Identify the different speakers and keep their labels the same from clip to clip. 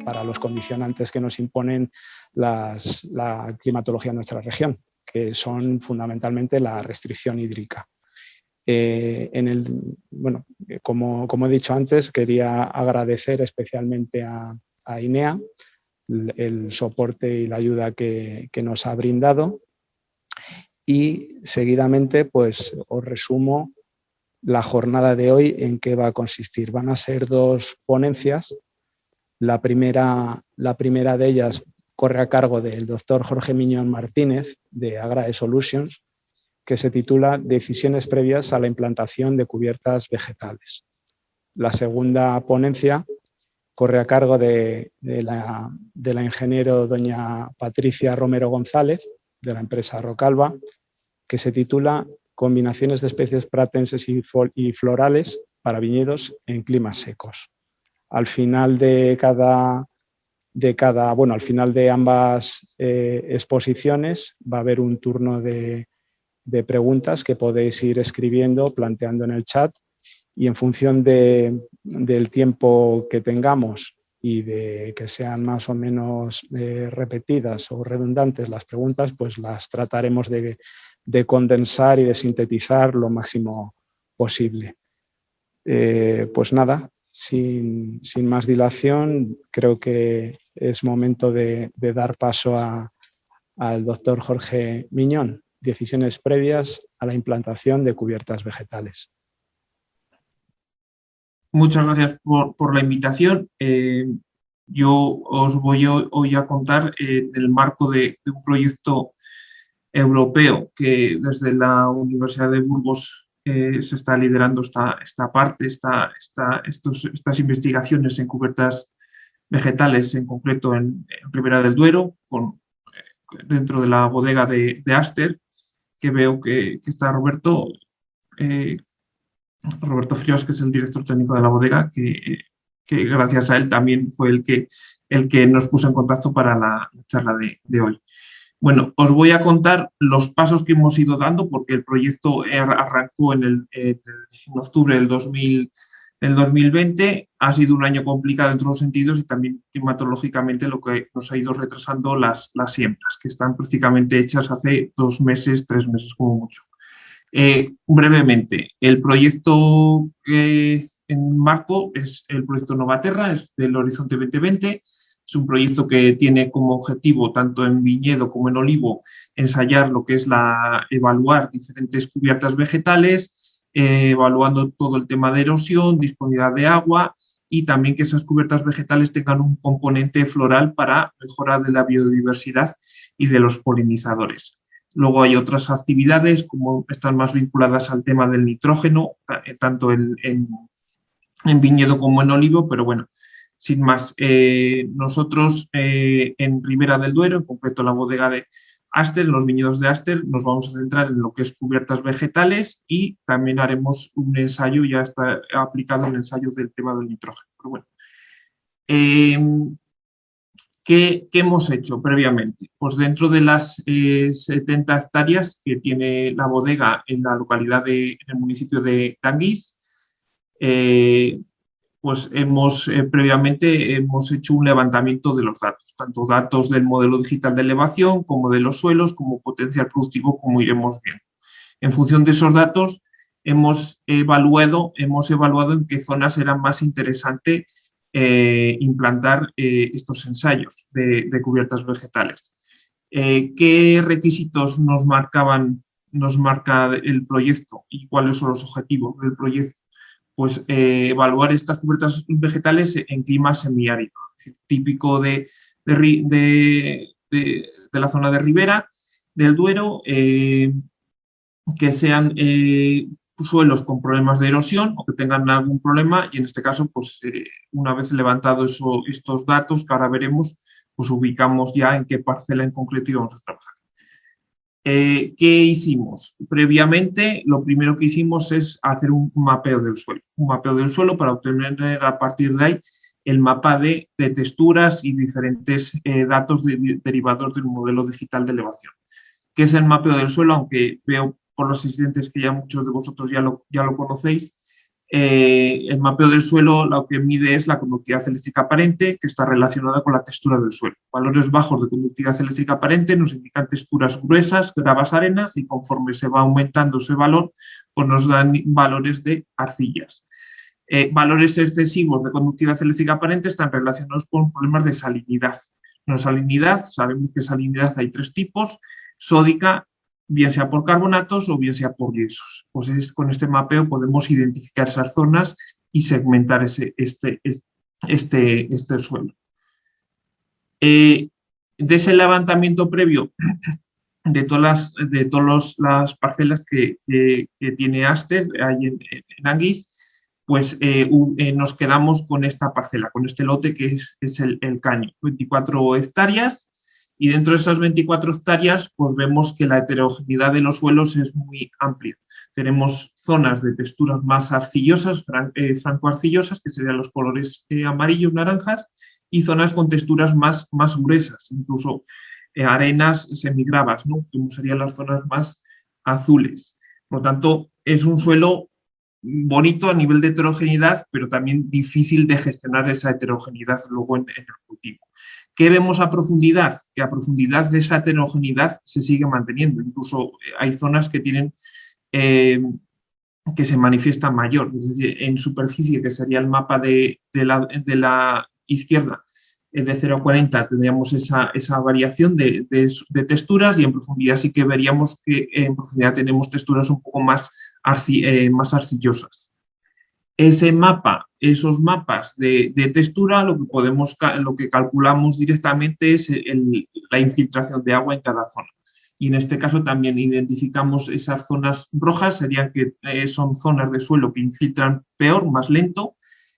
Speaker 1: para los condicionantes que nos imponen la climatología de nuestra región, que son fundamentalmente la restricción hídrica. Bueno, como he dicho antes, quería agradecer especialmente a INEA el soporte y la ayuda que nos ha brindado, y seguidamente pues os resumo la jornada de hoy en qué va a consistir. Van a ser 2 ponencias. La primera de ellas corre a cargo del doctor Jorge Miñón Martínez de Agrae Solutions, que se titula Decisiones previas a la implantación de cubiertas vegetales. La segunda ponencia corre a cargo de la ingeniero doña Patricia Romero González, de la empresa Rocalva, que se titula Combinaciones de especies pratenses y florales para viñedos en climas secos. Al final de ambas exposiciones va a haber un turno de preguntas que podéis ir escribiendo, planteando en el chat, y en función del tiempo que tengamos y de que sean más o menos repetidas o redundantes las preguntas, pues las trataremos de condensar y de sintetizar lo máximo posible. Pues nada, sin más dilación, creo que es momento de dar paso al doctor Jorge Miñón. Decisiones previas a la implantación de cubiertas vegetales.
Speaker 2: Muchas gracias por la invitación. Yo os voy hoy a contar el marco de un proyecto europeo que desde la Universidad de Burgos se está liderando esta parte, estas investigaciones en cubiertas vegetales, en concreto en Ribera del Duero, dentro de la bodega de Aster, que veo que está Roberto Fríos, que es el director técnico de la bodega, que gracias a él también fue el que nos puso en contacto para la charla de hoy. Bueno, os voy a contar los pasos que hemos ido dando, porque el proyecto arrancó en octubre del 2020. Ha sido un año complicado en todos los sentidos y también climatológicamente, lo que nos ha ido retrasando las siembras, que están prácticamente hechas hace 2 meses, 3 meses como mucho. Brevemente, el proyecto en marco es el proyecto Novaterra, es del Horizonte 2020. Es un proyecto que tiene como objetivo, tanto en viñedo como en olivo, ensayar lo que es evaluar diferentes cubiertas vegetales, evaluando todo el tema de erosión, disponibilidad de agua, y también que esas cubiertas vegetales tengan un componente floral para mejorar de la biodiversidad y de los polinizadores. Luego hay otras actividades, como están más vinculadas al tema del nitrógeno, tanto en viñedo como en olivo, pero bueno, sin más. Nosotros en Ribera del Duero, en concreto la bodega de Aster, en los viñedos de Aster, nos vamos a centrar en lo que es cubiertas vegetales, y también haremos un ensayo, ya está aplicado el ensayo del tema del nitrógeno. Pero bueno, ¿qué hemos hecho previamente? Pues dentro de las 70 hectáreas que tiene la bodega en la localidad en el municipio de Tanguís, pues previamente hemos hecho un levantamiento de los datos, tanto datos del modelo digital de elevación como de los suelos, como potencial productivo, como iremos viendo. En función de esos datos hemos evaluado en qué zonas era más interesante implantar estos ensayos de cubiertas vegetales. ¿Qué requisitos nos marca el proyecto y cuáles son los objetivos del proyecto? Pues evaluar estas cubiertas vegetales en clima semiárido, es decir, típico de la zona de Ribera del Duero, que sean suelos con problemas de erosión o que tengan algún problema, y en este caso, pues una vez levantados estos datos que ahora veremos, pues ubicamos ya en qué parcela en concreto íbamos a trabajar. ¿Qué hicimos? Previamente, lo primero que hicimos es hacer un mapeo del suelo para obtener a partir de ahí el mapa de texturas y diferentes datos derivados del modelo digital de elevación. ¿Qué es el mapeo del suelo? Aunque veo por los asistentes que ya muchos de vosotros ya lo conocéis, El mapeo del suelo lo que mide es la conductividad eléctrica aparente, que está relacionada con la textura del suelo. Valores bajos de conductividad eléctrica aparente nos indican texturas gruesas, gravas, arenas, y conforme se va aumentando ese valor, pues nos dan valores de arcillas. Valores excesivos de conductividad eléctrica aparente están relacionados con problemas de salinidad. No salinidad, sabemos que salinidad hay 3 tipos: sódica, bien sea por carbonatos o bien sea por yesos. Pues con este mapeo podemos identificar esas zonas y segmentar este suelo. De ese levantamiento previo de todas las parcelas que tiene Aster ahí en Anguiz, pues nos quedamos con esta parcela, con este lote que es el caño, 24 hectáreas. Y dentro de esas 24 hectáreas, pues vemos que la heterogeneidad de los suelos es muy amplia. Tenemos zonas de texturas más arcillosas, franco-arcillosas, que serían los colores amarillos, naranjas, y zonas con texturas más gruesas, incluso arenas semigravas, ¿no?, como serían las zonas más azules. Por lo tanto, es un suelo bonito a nivel de heterogeneidad, pero también difícil de gestionar esa heterogeneidad luego en el cultivo. ¿Qué vemos a profundidad? Que a profundidad de esa heterogeneidad se sigue manteniendo. Incluso hay zonas que tienen que se manifiesta mayor. Es decir, en superficie, que sería el mapa de la izquierda, de 0 a 40 tendríamos esa variación de texturas, y en profundidad sí que veríamos que en profundidad tenemos texturas un poco más arcillosas. Esos mapas de textura, lo que calculamos directamente es la infiltración de agua en cada zona. Y en este caso también identificamos esas zonas rojas, serían que son zonas de suelo que infiltran peor, más lento,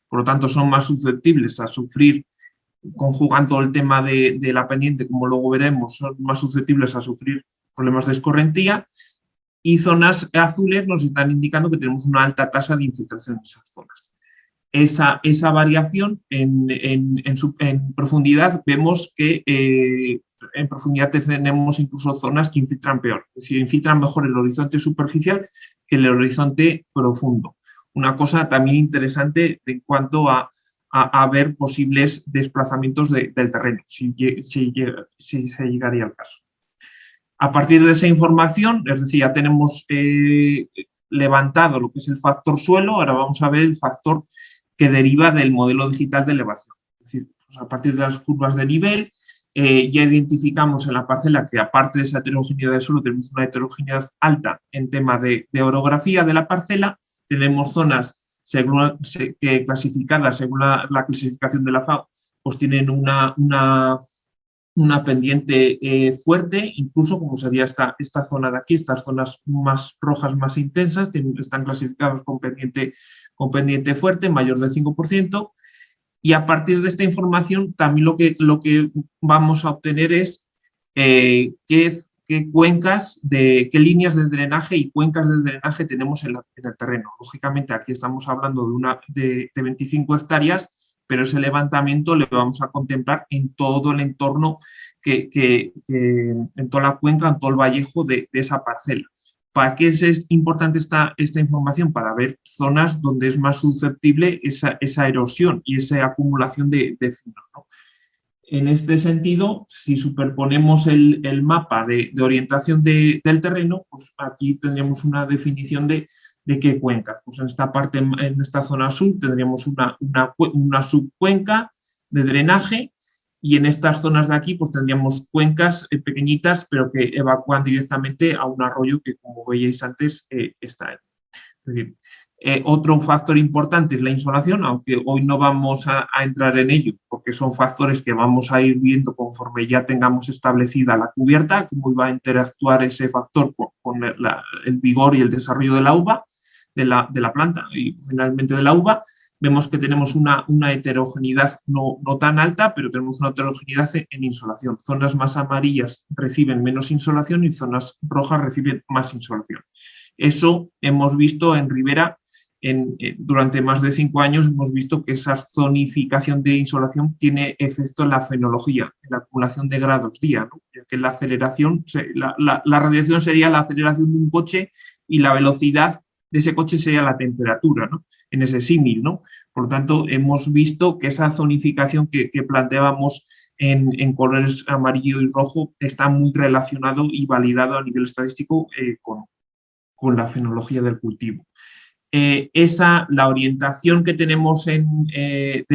Speaker 2: por lo tanto son más susceptibles a sufrir, conjugando el tema de la pendiente, como luego veremos, son más susceptibles a sufrir problemas de escorrentía. Y zonas azules nos están indicando que tenemos una alta tasa de infiltración en esas zonas. Esa variación en profundidad, vemos que en profundidad tenemos incluso zonas que infiltran peor, es decir, infiltran mejor el horizonte superficial que el horizonte profundo. Una cosa también interesante en cuanto a ver posibles desplazamientos del terreno, si se llegaría al caso. A partir de esa información, es decir, ya tenemos levantado lo que es el factor suelo, ahora vamos a ver el factor que deriva del modelo digital de elevación. Es decir, pues a partir de las curvas de nivel, ya identificamos en la parcela que, aparte de esa heterogeneidad de suelo, tenemos una heterogeneidad alta en tema de orografía de la parcela. Tenemos zonas clasificadas según la clasificación de la FAO, pues tienen una pendiente fuerte, incluso como sería esta zona de aquí, estas zonas más rojas, más intensas, están clasificados con pendiente fuerte, mayor del 5%, y a partir de esta información también lo que vamos a obtener es qué cuencas, qué líneas de drenaje y cuencas de drenaje tenemos en el terreno. Lógicamente aquí estamos hablando de 25 hectáreas, pero ese levantamiento le vamos a contemplar en todo el entorno, en toda la cuenca, en todo el vallejo de esa parcela. ¿Para qué es importante esta información? Para ver zonas donde es más susceptible esa erosión y esa acumulación de finos, ¿no? En este sentido, si superponemos el mapa de orientación del terreno, pues aquí tendríamos una definición de qué cuencas. Pues en esta parte, en esta zona sur, tendríamos una subcuenca de drenaje, y en estas zonas de aquí pues tendríamos cuencas pequeñitas, pero que evacúan directamente a un arroyo que, como veíais antes, está ahí. Es decir, otro factor importante es la insolación, aunque hoy no vamos a entrar en ello, porque son factores que vamos a ir viendo conforme ya tengamos establecida la cubierta, cómo va a interactuar ese factor con el vigor y el desarrollo de la uva, de la planta y finalmente de la uva. Vemos que tenemos una heterogeneidad no tan alta, pero tenemos una heterogeneidad en insolación. Zonas más amarillas reciben menos insolación y zonas rojas reciben más insolación. Eso hemos visto en Ribera, durante más de 5 años hemos visto que esa zonificación de insolación tiene efecto en la fenología, en la acumulación de grados día, ¿no? Ya que la aceleración, la radiación sería la aceleración de un coche y la velocidad ese coche sería la temperatura, ¿no? En ese símil, ¿no? Por lo tanto, hemos visto que esa zonificación que planteábamos en colores amarillo y rojo está muy relacionado y validado a nivel estadístico con la fenología del cultivo. La orientación que tenemos de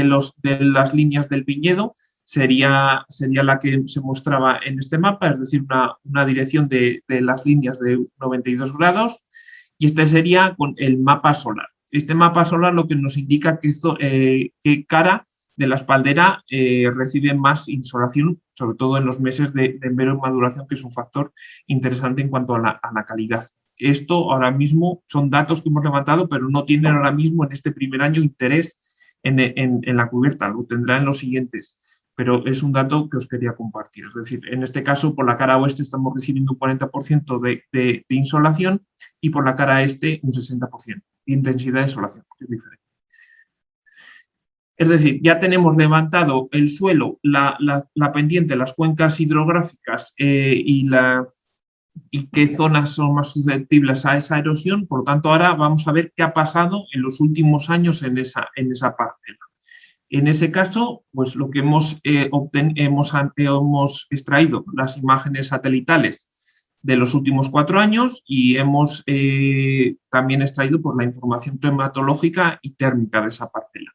Speaker 2: las líneas del viñedo sería la que se mostraba en este mapa, es decir, una dirección de las líneas de 92 grados, y este sería con el mapa solar. Este mapa solar lo que nos indica qué cara de la espaldera recibe más insolación, sobre todo en los meses de mero maduración, que es un factor interesante en cuanto a la calidad. Esto ahora mismo son datos que hemos levantado, pero no tienen ahora mismo en este primer año interés en la cubierta, lo tendrá en los siguientes, pero es un dato que os quería compartir. Es decir, en este caso, por la cara oeste estamos recibiendo un 40% de insolación y por la cara este un 60% de intensidad de insolación, que es diferente. Es decir, ya tenemos levantado el suelo, la pendiente, las cuencas hidrográficas y qué zonas son más susceptibles a esa erosión. Por lo tanto, ahora vamos a ver qué ha pasado en los últimos años en esa parcela. En ese caso, pues lo que hemos extraído las imágenes satelitales de los últimos 4 años y hemos también extraído pues, la información climatológica y térmica de esa parcela.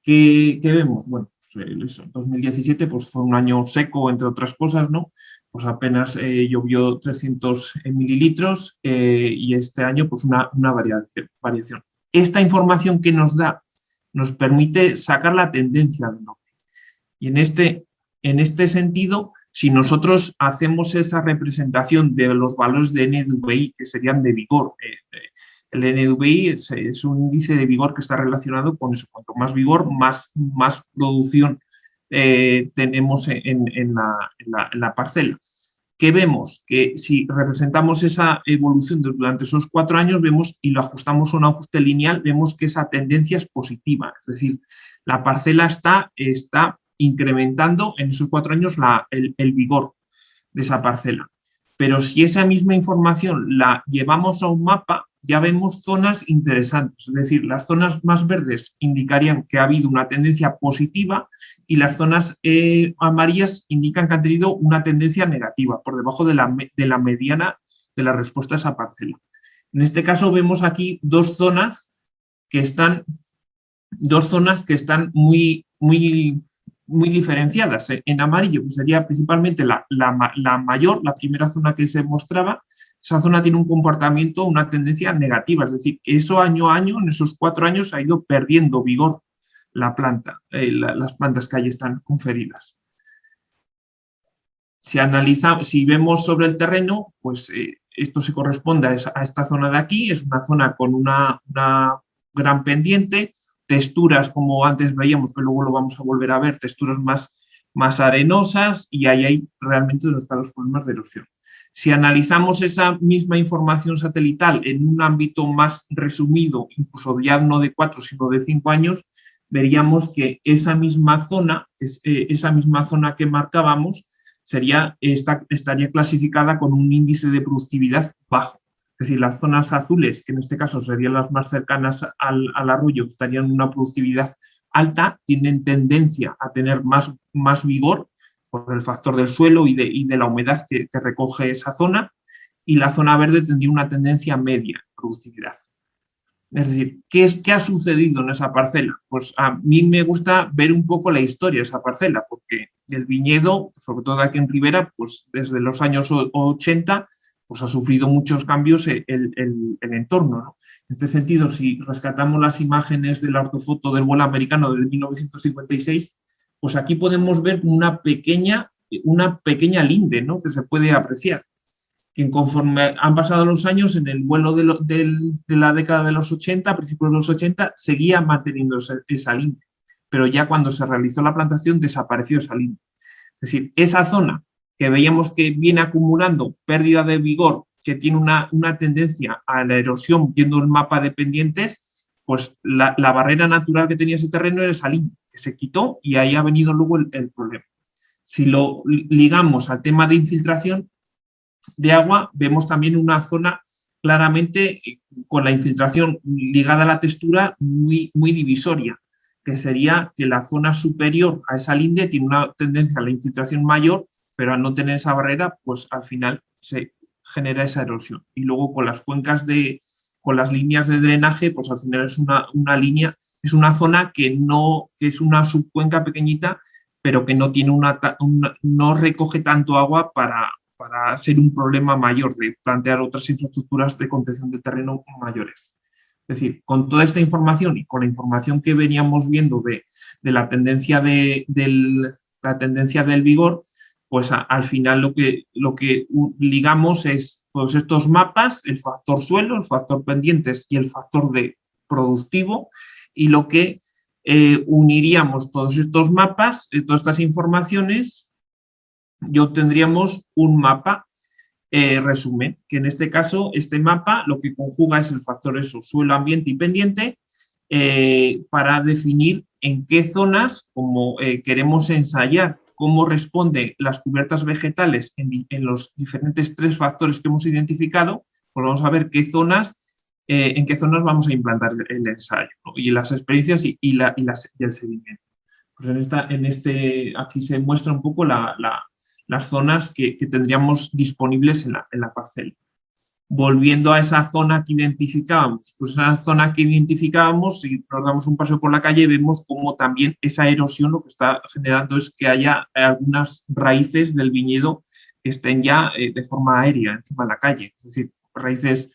Speaker 2: ¿Qué vemos? Bueno, pues, 2017 pues, fue un año seco, entre otras cosas, ¿no? Pues apenas llovió 300 mililitros y este año pues una variación. Esta información que nos da nos permite sacar la tendencia del norte. Y en este sentido, si nosotros hacemos esa representación de los valores de NDVI, que serían de vigor, el NDVI es un índice de vigor que está relacionado con eso. Cuanto más vigor, más producción tenemos en la parcela. ¿Qué vemos? Que si representamos esa evolución durante esos 4 años, vemos y lo ajustamos a un ajuste lineal, vemos que esa tendencia es positiva. Es decir, la parcela está incrementando en esos 4 años el vigor de esa parcela. Pero si esa misma información la llevamos a un mapa, ya vemos zonas interesantes. Es decir, las zonas más verdes indicarían que ha habido una tendencia positiva y las zonas amarillas indican que han tenido una tendencia negativa, por debajo de la mediana de la respuesta a esa parcela. En este caso vemos aquí dos zonas que están muy diferenciadas. En amarillo, que sería principalmente la mayor, la primera zona que se mostraba, esa zona tiene un comportamiento, una tendencia negativa, es decir, eso año a año, en esos 4 años, ha ido perdiendo vigor la planta, las plantas que ahí están conferidas. Si vemos sobre el terreno, pues esto se corresponde a esta zona de aquí, es una zona con una gran pendiente, texturas como antes veíamos, que luego lo vamos a volver a ver, texturas más arenosas, y ahí hay realmente donde están los problemas de erosión. Si analizamos esa misma información satelital en un ámbito más resumido, incluso ya no de 4, sino de 5 años, veríamos que esa misma zona que marcábamos estaría clasificada con un índice de productividad bajo. Es decir, las zonas azules, que en este caso serían las más cercanas al arroyo, estarían en una productividad alta, tienen tendencia a tener más vigor por el factor del suelo y de la humedad que recoge esa zona, y la zona verde tendría una tendencia media de productividad. Es decir, ¿qué ha sucedido en esa parcela? Pues a mí me gusta ver un poco la historia de esa parcela, porque el viñedo, sobre todo aquí en Ribera, pues desde los años 80, pues ha sufrido muchos cambios el entorno, ¿no? En este sentido, si rescatamos las imágenes de la ortofoto del vuelo americano de 1956, pues aquí podemos ver una pequeña linde, ¿no?, que se puede apreciar, que conforme han pasado los años, en el vuelo de la década de los 80, a principios de los 80, seguía manteniendo esa linde, pero ya cuando se realizó la plantación desapareció esa linde. Es decir, esa zona que veíamos que viene acumulando pérdida de vigor, que tiene una tendencia a la erosión, viendo el mapa de pendientes, pues la barrera natural que tenía ese terreno era esa linde, que se quitó, y ahí ha venido luego el problema. Si lo ligamos al tema de infiltración de agua, vemos también una zona claramente con la infiltración ligada a la textura muy, muy divisoria, que sería que la zona superior a esa linde tiene una tendencia a la infiltración mayor, pero al no tener esa barrera, pues al final se genera esa erosión. Y luego con las cuencas con las líneas de drenaje, pues al final es una línea, es una zona que es una subcuenca pequeñita, pero que no tiene no recoge tanto agua para ser un problema mayor, de plantear otras infraestructuras de contención del terreno mayores. Es decir, con toda esta información y con la información que veníamos viendo de la tendencia la tendencia del vigor, pues al final lo que ligamos es todos estos mapas, el factor suelo, el factor pendientes y el factor de productivo, y lo que uniríamos todos estos mapas, todas estas informaciones, y obtendríamos un mapa resumen, que en este caso este mapa lo que conjuga es el factor suelo, ambiente y pendiente, para definir en qué zonas, como queremos ensayar cómo responden las cubiertas vegetales en los diferentes 3 factores que hemos identificado, pues vamos a ver en qué zonas vamos a implantar el ensayo, ¿no? Y las experiencias y el seguimiento. Pues aquí se muestra un poco las zonas que tendríamos disponibles en la parcela. Volviendo a esa zona que identificábamos, pues esa zona que identificábamos, si nos damos un paseo por la calle, vemos cómo también esa erosión lo que está generando es que haya algunas raíces del viñedo que estén ya de forma aérea encima de la calle. Es decir, raíces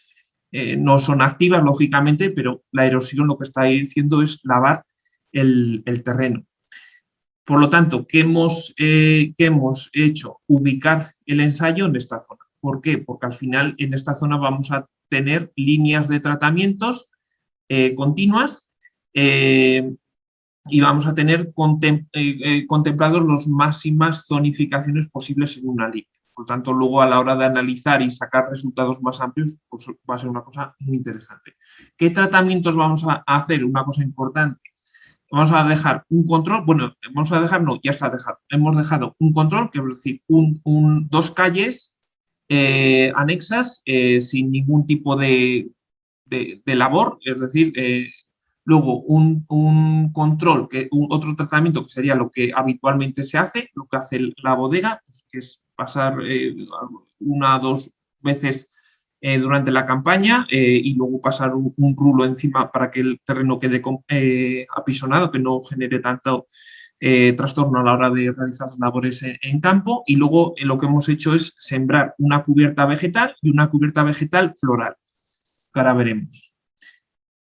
Speaker 2: no son activas, lógicamente, pero la erosión lo que está haciendo es lavar el terreno. Por lo tanto, ¿qué hemos hecho? Ubicar el ensayo en esta zona. ¿Por qué? Porque al final en esta zona vamos a tener líneas de tratamientos continuas y vamos a tener contemplados las máximas zonificaciones posibles en una línea. Por lo tanto, luego a la hora de analizar y sacar resultados más amplios, pues va a ser una cosa muy interesante. ¿Qué tratamientos vamos a hacer? Una cosa importante. Vamos a dejar un control, ya está dejado. Hemos dejado un control, que es decir, 2 calles anexas sin ningún tipo de labor, es decir, luego un control, otro tratamiento que sería lo que habitualmente se hace, lo que hace la bodega, pues, que es pasar 1 o 2 veces durante la campaña y luego pasar un rulo encima para que el terreno quede apisonado, que no genere tanto trastorno a la hora de realizar las labores en campo. Y luego lo que hemos hecho es sembrar una cubierta vegetal y una cubierta vegetal floral, que ahora veremos.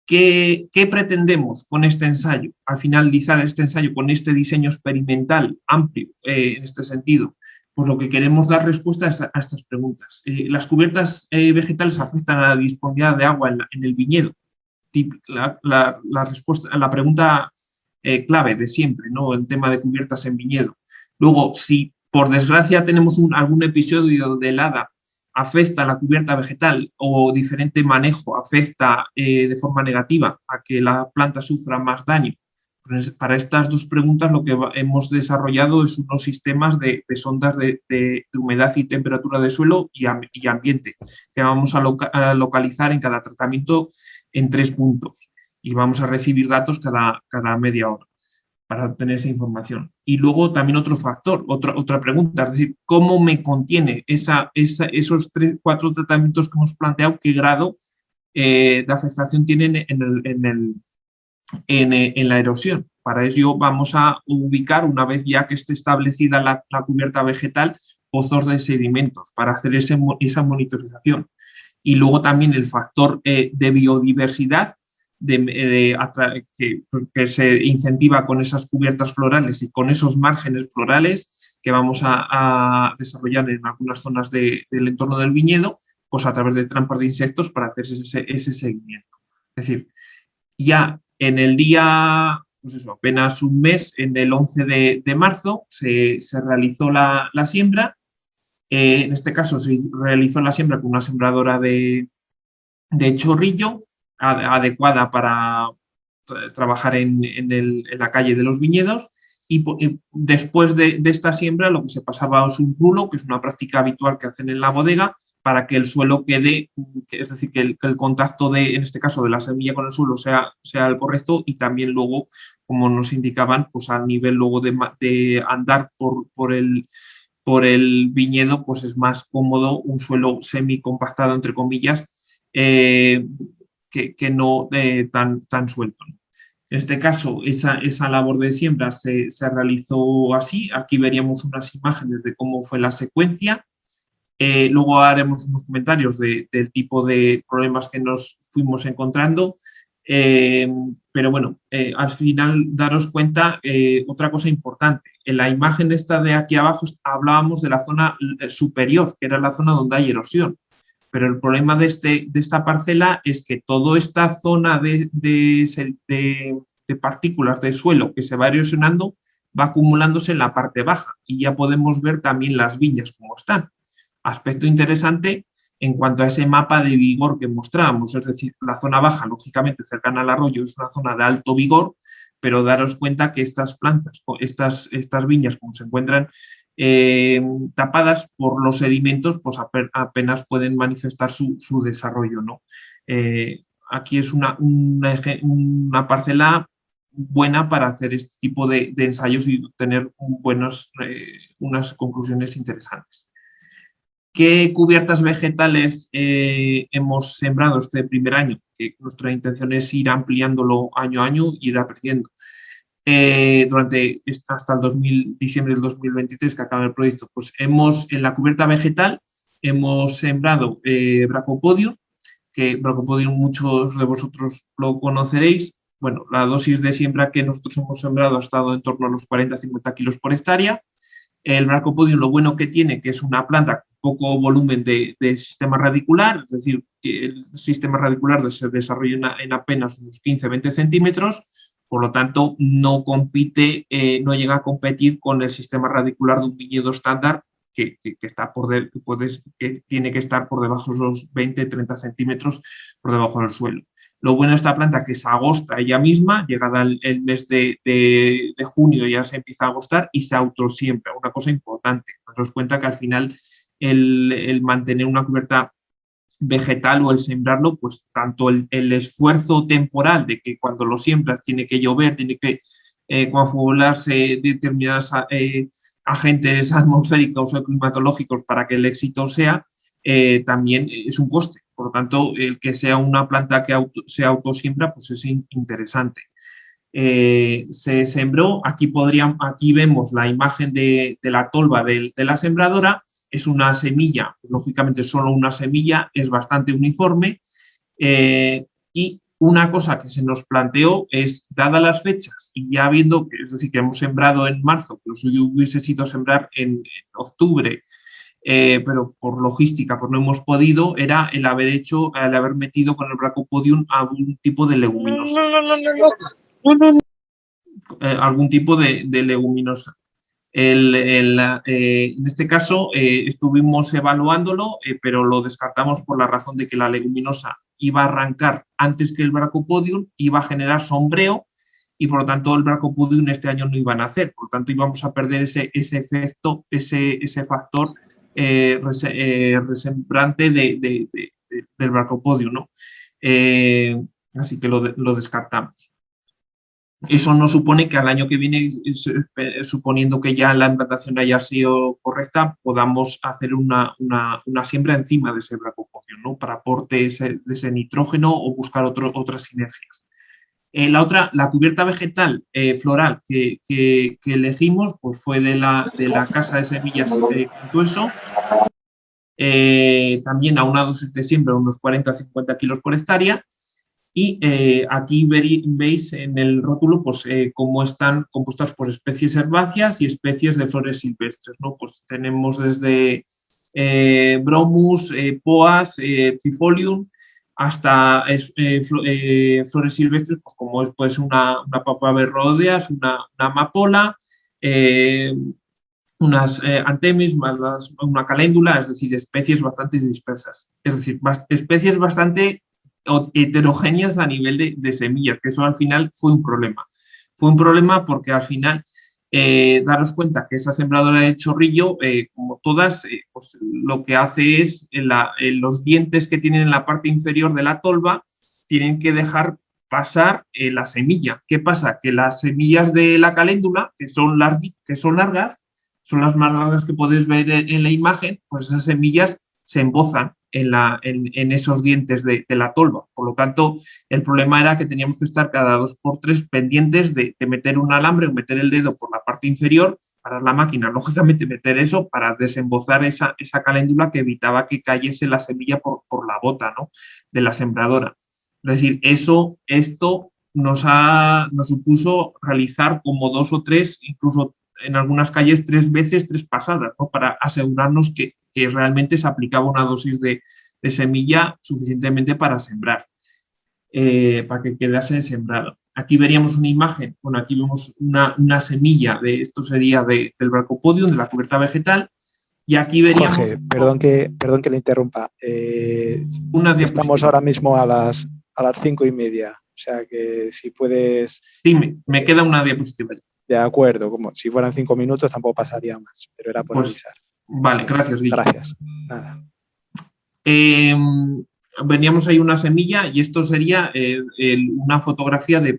Speaker 2: ¿Qué pretendemos con este ensayo? Al finalizar este ensayo con este diseño experimental amplio en este sentido, pues lo que queremos dar respuesta a estas preguntas. Las cubiertas vegetales afectan a la disponibilidad de agua en el viñedo. La pregunta clave de siempre, ¿no? El tema de cubiertas en viñedo. Luego, si por desgracia tenemos algún episodio de helada afecta a la cubierta vegetal o diferente manejo afecta de forma negativa a que la planta sufra más daño, pues para estas 2 preguntas lo que hemos desarrollado es unos sistemas de sondas de humedad y temperatura de suelo y ambiente, que vamos a localizar en cada tratamiento en 3 puntos y vamos a recibir datos cada media hora para obtener esa información. Y luego también otro factor, otra pregunta, es decir, ¿cómo me contiene esos 4 tratamientos que hemos planteado? ¿Qué grado de afectación tienen en la erosión? Para ello vamos a ubicar, una vez ya que esté establecida la cubierta vegetal, pozos de sedimentos para hacer esa monitorización. Y luego también el factor de biodiversidad que se incentiva con esas cubiertas florales y con esos márgenes florales que vamos a desarrollar en algunas zonas del entorno del viñedo, pues a través de trampas de insectos para hacer ese seguimiento. Es decir, ya en el día, pues eso, apenas un mes, en el 11 de marzo, se realizó la siembra. En este caso se realizó la siembra con una sembradora de chorrillo adecuada para trabajar en la calle de los viñedos, y después de esta siembra lo que se pasaba es un rulo, que es una práctica habitual que hacen en la bodega, para que el suelo quede, es decir, que el contacto en este caso, de la semilla con el suelo sea el correcto, y también luego, como nos indicaban, pues a nivel luego de andar por el viñedo, pues es más cómodo un suelo semicompactado, entre comillas, que no tan suelto, ¿no? En este caso, esa labor de siembra se realizó así. Aquí veríamos unas imágenes de cómo fue la secuencia. Luego haremos unos comentarios del tipo de problemas que nos fuimos encontrando. Pero bueno, al final daros cuenta, otra cosa importante. En la imagen esta de aquí abajo hablábamos de la zona superior, que era la zona donde hay erosión. Pero el problema de esta parcela es que toda esta zona de partículas de suelo que se va erosionando va acumulándose en la parte baja, y ya podemos ver también las viñas como están. Aspecto interesante en cuanto a ese mapa de vigor que mostrábamos, es decir, la zona baja, lógicamente cercana al arroyo, es una zona de alto vigor, pero daros cuenta que estas plantas, estas viñas, como se encuentran tapadas por los sedimentos, pues apenas pueden manifestar su desarrollo, ¿no? Aquí es una parcela buena para hacer este tipo de ensayos y tener unas conclusiones interesantes. ¿Qué cubiertas vegetales hemos sembrado este primer año? Que nuestra intención es ir ampliándolo año a año y ir aprendiendo. Hasta diciembre del 2023, que acaba el proyecto, pues en la cubierta vegetal hemos sembrado Brachypodium, que Brachypodium muchos de vosotros lo conoceréis. Bueno, la dosis de siembra que nosotros hemos sembrado ha estado en torno a los 40-50 kilos por hectárea. El Brachypodium, lo bueno que tiene, que es una planta con poco volumen de sistema radicular, es decir, que el sistema radicular se desarrolla en apenas unos 15-20 centímetros, por lo tanto no compite, no llega a competir con el sistema radicular de un viñedo estándar que tiene que estar por debajo de los 20-30 centímetros por debajo del suelo. Lo bueno de esta planta, que se agosta ella misma, llegada el mes de junio ya se empieza a agostar y se autosiembra. Una cosa importante, daros cuenta que al final el mantener una cubierta vegetal o el sembrarlo, pues tanto el esfuerzo temporal de que cuando lo siembras tiene que llover, tiene que coagularse determinados agentes atmosféricos o climatológicos para que el éxito sea, también es un coste. Por lo tanto, el que sea una planta que se autosiembra, pues es interesante. Se sembró, aquí vemos la imagen de la tolva de la sembradora. Es una semilla, lógicamente solo una semilla, es bastante uniforme, y una cosa que se nos planteó es, dadas las fechas y ya viendo que, es decir, que hemos sembrado en marzo, que lo suyo hubiese sido sembrar en octubre, pero por logística pues no hemos podido, era el haber metido con el Brachypodium algún tipo de leguminosa. Algún tipo de leguminosa. En este caso estuvimos evaluándolo, pero lo descartamos por la razón de que la leguminosa iba a arrancar antes que el Brachypodium, iba a generar sombreo y por lo tanto el Brachypodium este año no iba a nacer. Por lo tanto íbamos a perder ese efecto, ese factor resembrante del Brachypodium, ¿no? Así que lo descartamos. Eso no supone que al año que viene, suponiendo que ya la implantación haya sido correcta, podamos hacer una siembra encima de ese Brachypodium, ¿no? Para aporte de ese nitrógeno o buscar otras sinergias. La cubierta vegetal floral que elegimos, pues fue de la Casa de Semillas Contueso. También a una dosis de siembra, unos 40-50 kilos por hectárea. Y aquí veis en el rótulo pues, cómo están compuestas por especies herbáceas y especies de flores silvestres, ¿no? Pues tenemos desde bromus, poas, trifolium, hasta flores silvestres, pues, como es pues, una papaver rhodeas, una amapola, unas antemis, una caléndula, es decir, especies bastante dispersas. Es decir, especies bastante heterogéneas a nivel de semillas, que eso al final fue un problema. Fue un problema porque al final daros cuenta que esa sembradora de chorrillo, como todas, pues lo que hace es los dientes que tienen en la parte inferior de la tolva tienen que dejar pasar la semilla. ¿Qué pasa? Que las semillas de la caléndula, que son largas, son las más largas que podéis ver en la imagen, pues esas semillas se embozan en esos dientes de la tolva. Por lo tanto, el problema era que teníamos que estar cada 2 por 3 pendientes de meter un alambre o meter el dedo por la parte inferior, parar la máquina, lógicamente meter eso para desembozar esa caléndula que evitaba que cayese la semilla por la bota, ¿no?, de la sembradora. Es decir, esto nos supuso realizar como 2 o 3, incluso en algunas calles 3 veces, 3 pasadas, ¿no?, para asegurarnos que realmente se aplicaba una dosis de semilla suficientemente para sembrar, para que quedase sembrado. Aquí veríamos una imagen, bueno, aquí vemos una semilla, esto sería del Brachypodium, de la cubierta vegetal, y aquí veríamos...
Speaker 1: Jorge, perdón que le interrumpa. Estamos ahora mismo a las 5:30, o sea que si puedes...
Speaker 2: Sí, me queda una diapositiva.
Speaker 1: De acuerdo, como si fueran 5 minutos tampoco pasaría más, pero era por avisar.
Speaker 2: Vale, gracias, Guillermo.
Speaker 1: Gracias, nada.
Speaker 2: Veníamos ahí una semilla y esto sería una fotografía de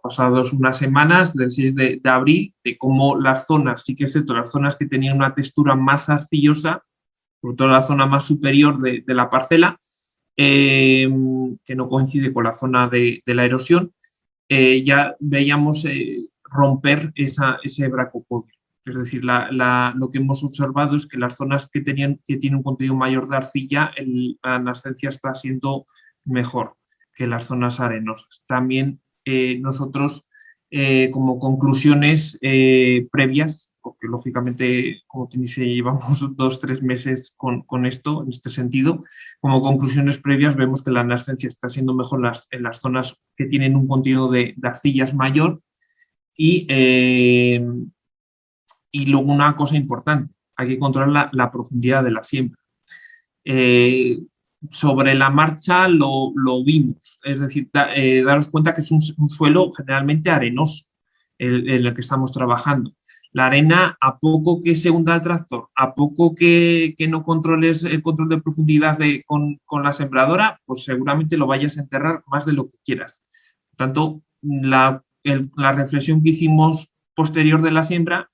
Speaker 2: pasados unas semanas, del 6 de abril, de cómo las zonas, sí que es cierto, las zonas que tenían una textura más arcillosa, sobre todo la zona más superior de la parcela, que no coincide con la zona de la erosión, ya veíamos romper ese Brachypodium. Es decir, lo que hemos observado es que las zonas que tienen un contenido mayor de arcilla, la nascencia está siendo mejor que las zonas arenosas. También nosotros, como conclusiones previas, porque lógicamente, como tenéis, llevamos 2 o 3 meses con esto, en este sentido, como conclusiones previas vemos que la nascencia está siendo mejor en las zonas que tienen un contenido de arcillas mayor y luego una cosa importante, hay que controlar la profundidad de la siembra. Sobre la marcha lo vimos, es decir, daros cuenta que es un suelo generalmente arenoso en el que estamos trabajando. La arena, a poco que se hunda el tractor, a poco que no controles el control de profundidad con la sembradora, pues seguramente lo vayas a enterrar más de lo que quieras. Por tanto, la reflexión que hicimos posterior de la siembra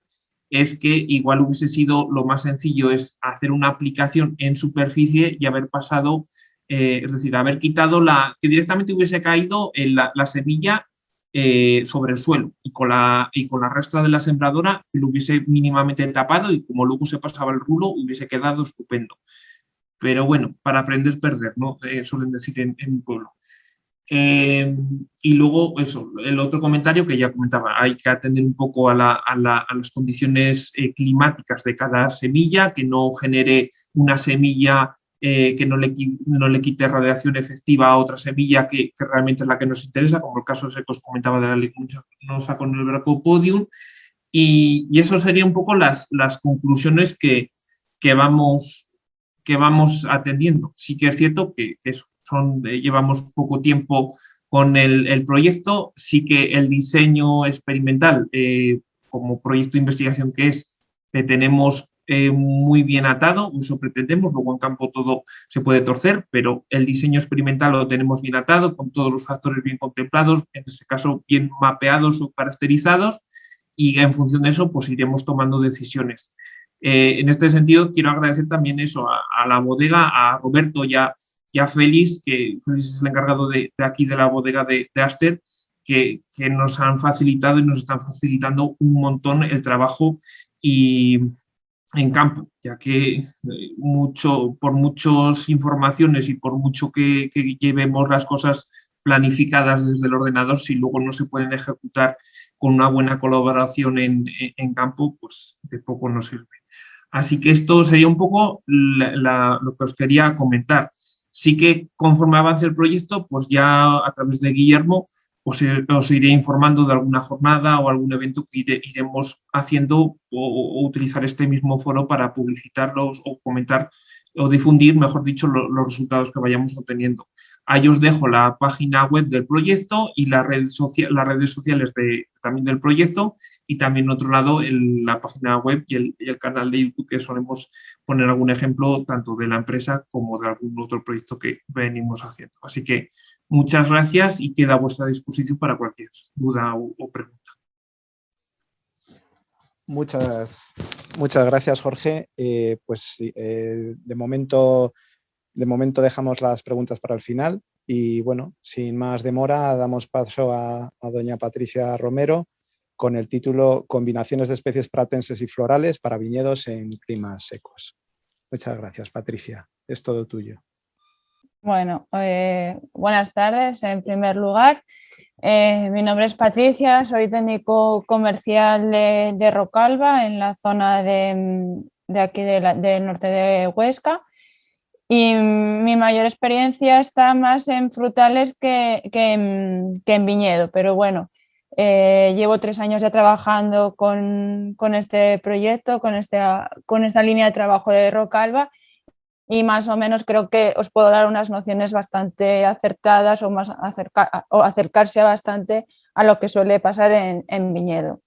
Speaker 2: es que igual hubiese sido lo más sencillo es hacer una aplicación en superficie y haber pasado, es decir, haber quitado que directamente hubiese caído la semilla sobre el suelo y con la restra de la sembradora que lo hubiese mínimamente tapado y como luego se pasaba el rulo hubiese quedado estupendo. Pero bueno, para aprender perder, ¿no? Suelen decir en mi pueblo. Y luego, eso, el otro comentario que ya comentaba, hay que atender un poco a las condiciones climáticas de cada semilla, que no genere una semilla que no le quite radiación efectiva a otra semilla que realmente es la que nos interesa, como el caso ese que os comentaba de la leguminosa con el Brachypodium. Y eso serían un poco las conclusiones que vamos atendiendo. Sí que es cierto que eso. Llevamos poco tiempo con el proyecto, sí que el diseño experimental, como proyecto de investigación que es, que tenemos muy bien atado, eso pretendemos, luego en campo todo se puede torcer, pero el diseño experimental lo tenemos bien atado, con todos los factores bien contemplados, en este caso bien mapeados o caracterizados, y en función de eso pues iremos tomando decisiones. En este sentido quiero agradecer también eso a la bodega, a Roberto y a Félix, que Félix es el encargado de aquí de la bodega de Aster, que nos han facilitado y nos están facilitando un montón el trabajo y en campo, ya que por muchas informaciones y por mucho que llevemos las cosas planificadas desde el ordenador, si luego no se pueden ejecutar con una buena colaboración en campo, pues de poco nos sirve. Así que esto sería un poco lo que os quería comentar. Sí que conforme avance el proyecto, pues ya a través de Guillermo os iré informando de alguna jornada o algún evento que iremos haciendo o utilizar este mismo foro para publicitarlos o comentar o difundir, mejor dicho, los resultados que vayamos obteniendo. Ahí os dejo la página web del proyecto y las redes sociales también del proyecto, y también, en otro lado, la página web y el canal de YouTube, que solemos poner algún ejemplo tanto de la empresa como de algún otro proyecto que venimos haciendo. Así que muchas gracias y queda a vuestra disposición para cualquier duda o pregunta.
Speaker 1: Muchas gracias, Jorge. Pues de momento dejamos las preguntas para el final y, bueno, sin más demora, damos paso a doña Patricia Romero con el título Combinaciones de especies pratenses y florales para viñedos en climas secos. Muchas gracias, Patricia. Es todo tuyo.
Speaker 3: Bueno, buenas tardes en primer lugar. Mi nombre es Patricia, soy técnico comercial de Rocalba, en la zona de aquí del norte de Huesca, y mi mayor experiencia está más en frutales que en viñedo, pero bueno, llevo 3 años ya trabajando con este proyecto, con esta línea de trabajo de Rocalba, y más o menos creo que os puedo dar unas nociones bastante acertadas o acercarse bastante a lo que suele pasar en viñedo.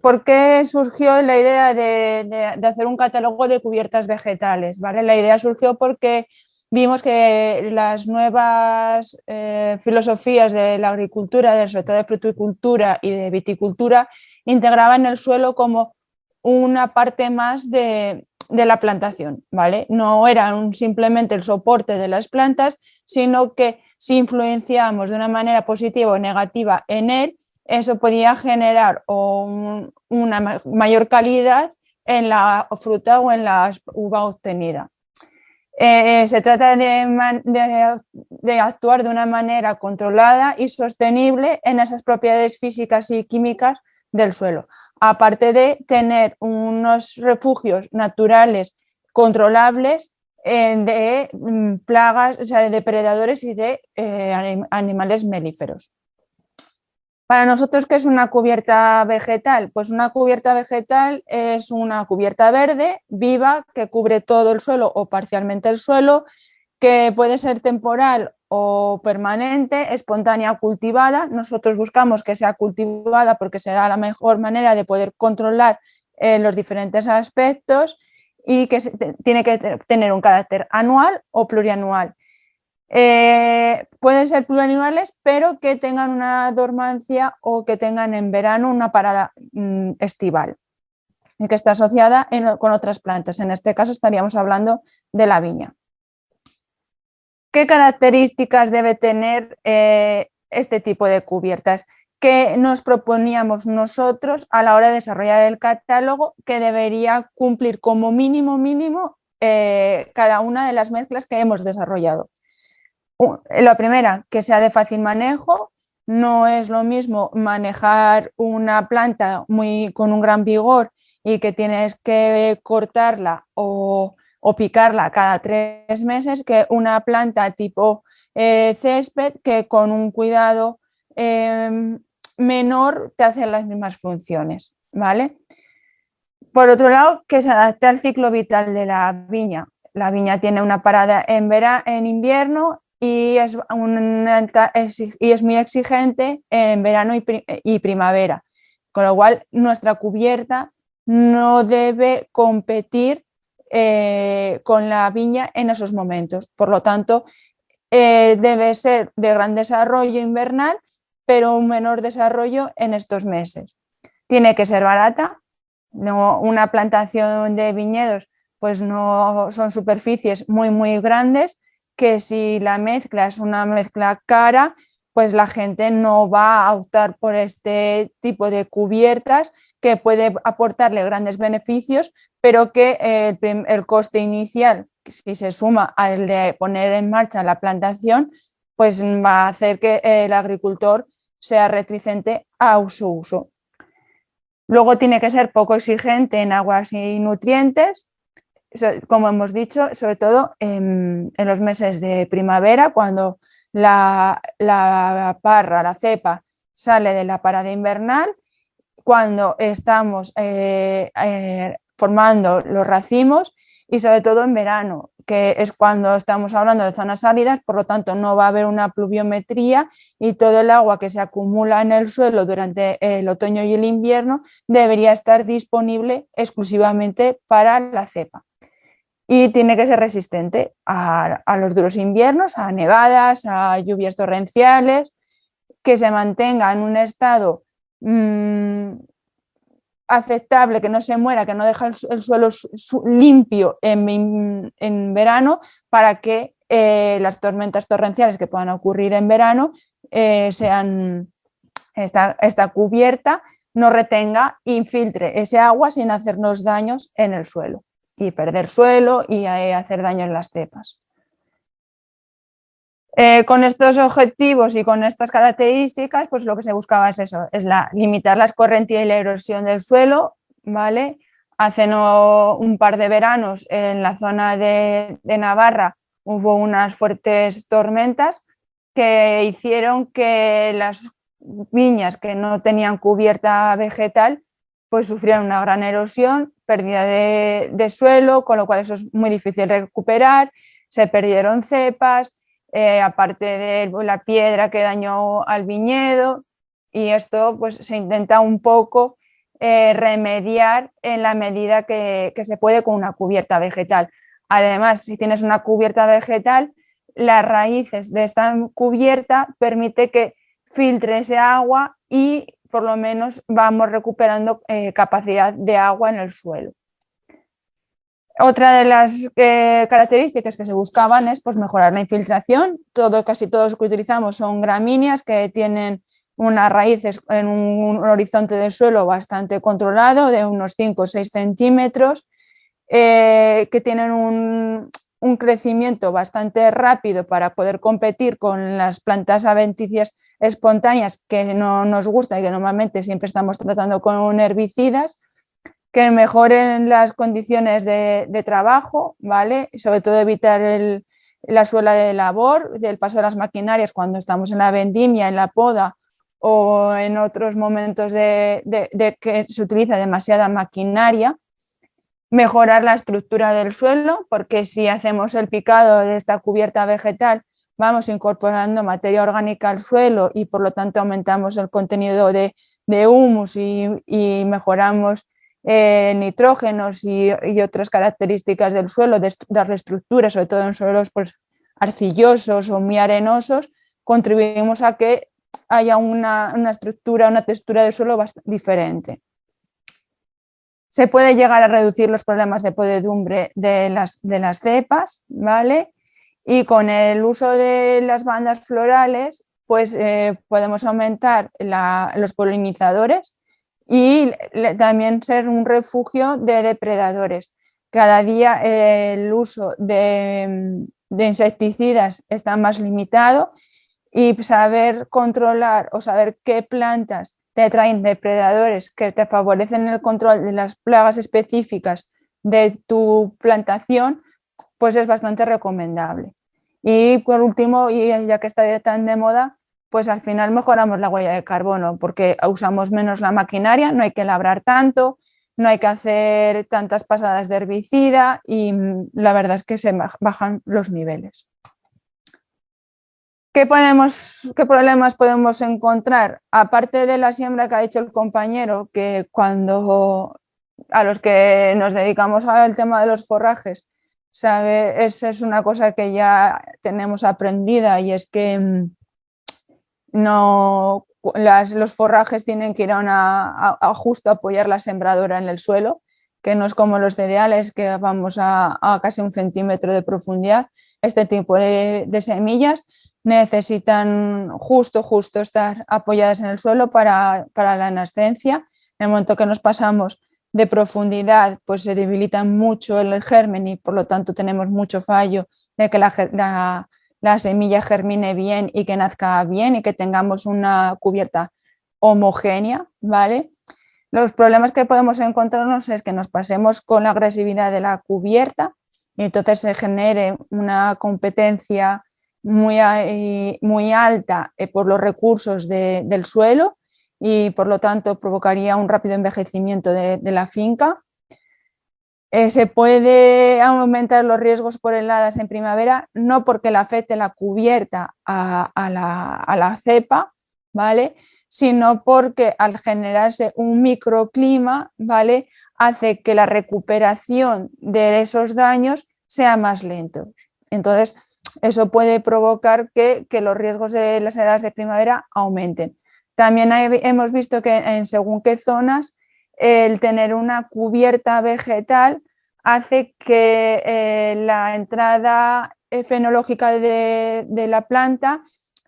Speaker 3: ¿Por qué surgió la idea de hacer un catálogo de cubiertas vegetales? ¿Vale? La idea surgió porque vimos que las nuevas filosofías de la agricultura, sobre todo de fruticultura y de viticultura, integraban el suelo como una parte más de la plantación, ¿vale? No eran simplemente el soporte de las plantas, sino que si influenciamos de una manera positiva o negativa en él, eso podía generar una mayor calidad en la fruta o en la uva obtenida. Se trata de actuar de una manera controlada y sostenible en esas propiedades físicas y químicas del suelo, aparte de tener unos refugios naturales controlables de plagas, o sea, de depredadores y de animales melíferos. Para nosotros, ¿qué es una cubierta vegetal? Pues una cubierta vegetal es una cubierta verde, viva, que cubre todo el suelo o parcialmente el suelo, que puede ser temporal o permanente, espontánea o cultivada. Nosotros buscamos que sea cultivada porque será la mejor manera de poder controlar los diferentes aspectos, y que tiene que tener un carácter anual o plurianual. Pueden ser plurianuales, pero que tengan una dormancia o que tengan en verano una parada estival y que está asociada con otras plantas. En este caso estaríamos hablando de la viña. ¿Qué características debe tener este tipo de cubiertas? ¿Qué nos proponíamos nosotros a la hora de desarrollar el catálogo que debería cumplir como mínimo cada una de las mezclas que hemos desarrollado? La primera, que sea de fácil manejo. No es lo mismo manejar una planta con un gran vigor y que tienes que cortarla o picarla cada 3 meses, que una planta tipo césped, que con un cuidado menor te hace las mismas funciones, ¿vale? Por otro lado, que se adapte al ciclo vital de la viña. La viña tiene una parada en invierno y es muy exigente en verano y primavera, con lo cual nuestra cubierta no debe competir con la viña en esos momentos. Por lo tanto, debe ser de gran desarrollo invernal, pero un menor desarrollo en estos meses. Tiene que ser barata. No, una plantación de viñedos pues no son superficies muy grandes, que si la mezcla es una mezcla cara, pues la gente no va a optar por este tipo de cubiertas, que puede aportarle grandes beneficios, pero que el coste inicial, si se suma al de poner en marcha la plantación, pues va a hacer que el agricultor sea reticente a su uso. Luego tiene que ser poco exigente en aguas y nutrientes, como hemos dicho, sobre todo en los meses de primavera, cuando la parra, la cepa, sale de la parada invernal, cuando estamos formando los racimos, y sobre todo en verano, que es cuando estamos hablando de zonas áridas, por lo tanto no va a haber una pluviometría y todo el agua que se acumula en el suelo durante el otoño y el invierno debería estar disponible exclusivamente para la cepa. Y tiene que ser resistente a los duros inviernos, a nevadas, a lluvias torrenciales, que se mantenga en un estado aceptable, que no se muera, que no deja el suelo limpio en verano, para que las tormentas torrenciales que puedan ocurrir en verano esta cubierta no retenga, infiltre ese agua sin hacernos daños en el suelo y perder suelo y hacer daño en las cepas. Con estos objetivos y con estas características, pues lo que se buscaba es eso, es limitar las corrientes y la erosión del suelo, ¿vale? Hace un par de veranos en la zona de Navarra hubo unas fuertes tormentas que hicieron que las viñas que no tenían cubierta vegetal pues sufrieron una gran erosión, pérdida de suelo, con lo cual eso es muy difícil de recuperar, se perdieron cepas, aparte de la piedra que dañó al viñedo, y esto pues se intenta un poco remediar en la medida que se puede con una cubierta vegetal. Además, si tienes una cubierta vegetal, las raíces de esta cubierta permite que filtre ese agua y por lo menos vamos recuperando capacidad de agua en el suelo. Otra de las características que se buscaban es pues, mejorar la infiltración. Casi todos los que utilizamos son gramíneas que tienen unas raíces en un horizonte del suelo bastante controlado, de unos 5 o 6 centímetros, que tienen un crecimiento bastante rápido para poder competir con las plantas adventicias espontáneas que no nos gusta y que normalmente siempre estamos tratando con herbicidas, que mejoren las condiciones de trabajo, ¿vale? Y sobre todo evitar la suela de labor, del paso de las maquinarias cuando estamos en la vendimia, en la poda o en otros momentos de que se utiliza demasiada maquinaria. Mejorar la estructura del suelo, porque si hacemos el picado de esta cubierta vegetal, vamos incorporando materia orgánica al suelo y por lo tanto aumentamos el contenido de humus y mejoramos nitrógenos y otras características del suelo, de darle estructura, sobre todo en suelos pues, arcillosos o muy arenosos, contribuimos a que haya una estructura, una textura del suelo diferente. Se puede llegar a reducir los problemas de podredumbre de las cepas, ¿vale? Y con el uso de las bandas florales, pues podemos aumentar los polinizadores y también ser un refugio de depredadores. Cada día el uso de insecticidas está más limitado y saber controlar o saber qué plantas te traen depredadores que te favorecen el control de las plagas específicas de tu plantación, pues es bastante recomendable. Y por último, y ya que está tan de moda, pues al final mejoramos la huella de carbono porque usamos menos la maquinaria, no hay que labrar tanto, no hay que hacer tantas pasadas de herbicida y la verdad es que se bajan los niveles. ¿Qué problemas podemos encontrar? Aparte de la siembra que ha dicho el compañero, que cuando a los que nos dedicamos al tema de los forrajes, esa es una cosa que ya tenemos aprendida y es que los forrajes tienen que ir a justo apoyar la sembradora en el suelo, que no es como los cereales que vamos a casi 1 centímetro de profundidad. Este tipo de semillas necesitan justo estar apoyadas en el suelo para la nascencia. En el momento que nos pasamos de profundidad, pues se debilita mucho el germen y por lo tanto tenemos mucho fallo de que la semilla germine bien y que nazca bien y que tengamos una cubierta homogénea, ¿vale? Los problemas que podemos encontrarnos es que nos pasemos con la agresividad de la cubierta y entonces se genere una competencia muy alta por los recursos del suelo y por lo tanto provocaría un rápido envejecimiento de la finca. Se puede aumentar los riesgos por heladas en primavera, no porque le afecte la cubierta a la cepa, ¿vale? Sino porque al generarse un microclima, ¿vale? Hace que la recuperación de esos daños sea más lento. Entonces, eso puede provocar que los riesgos de las heladas de primavera aumenten. También hemos visto que en según qué zonas el tener una cubierta vegetal hace que la entrada fenológica de la planta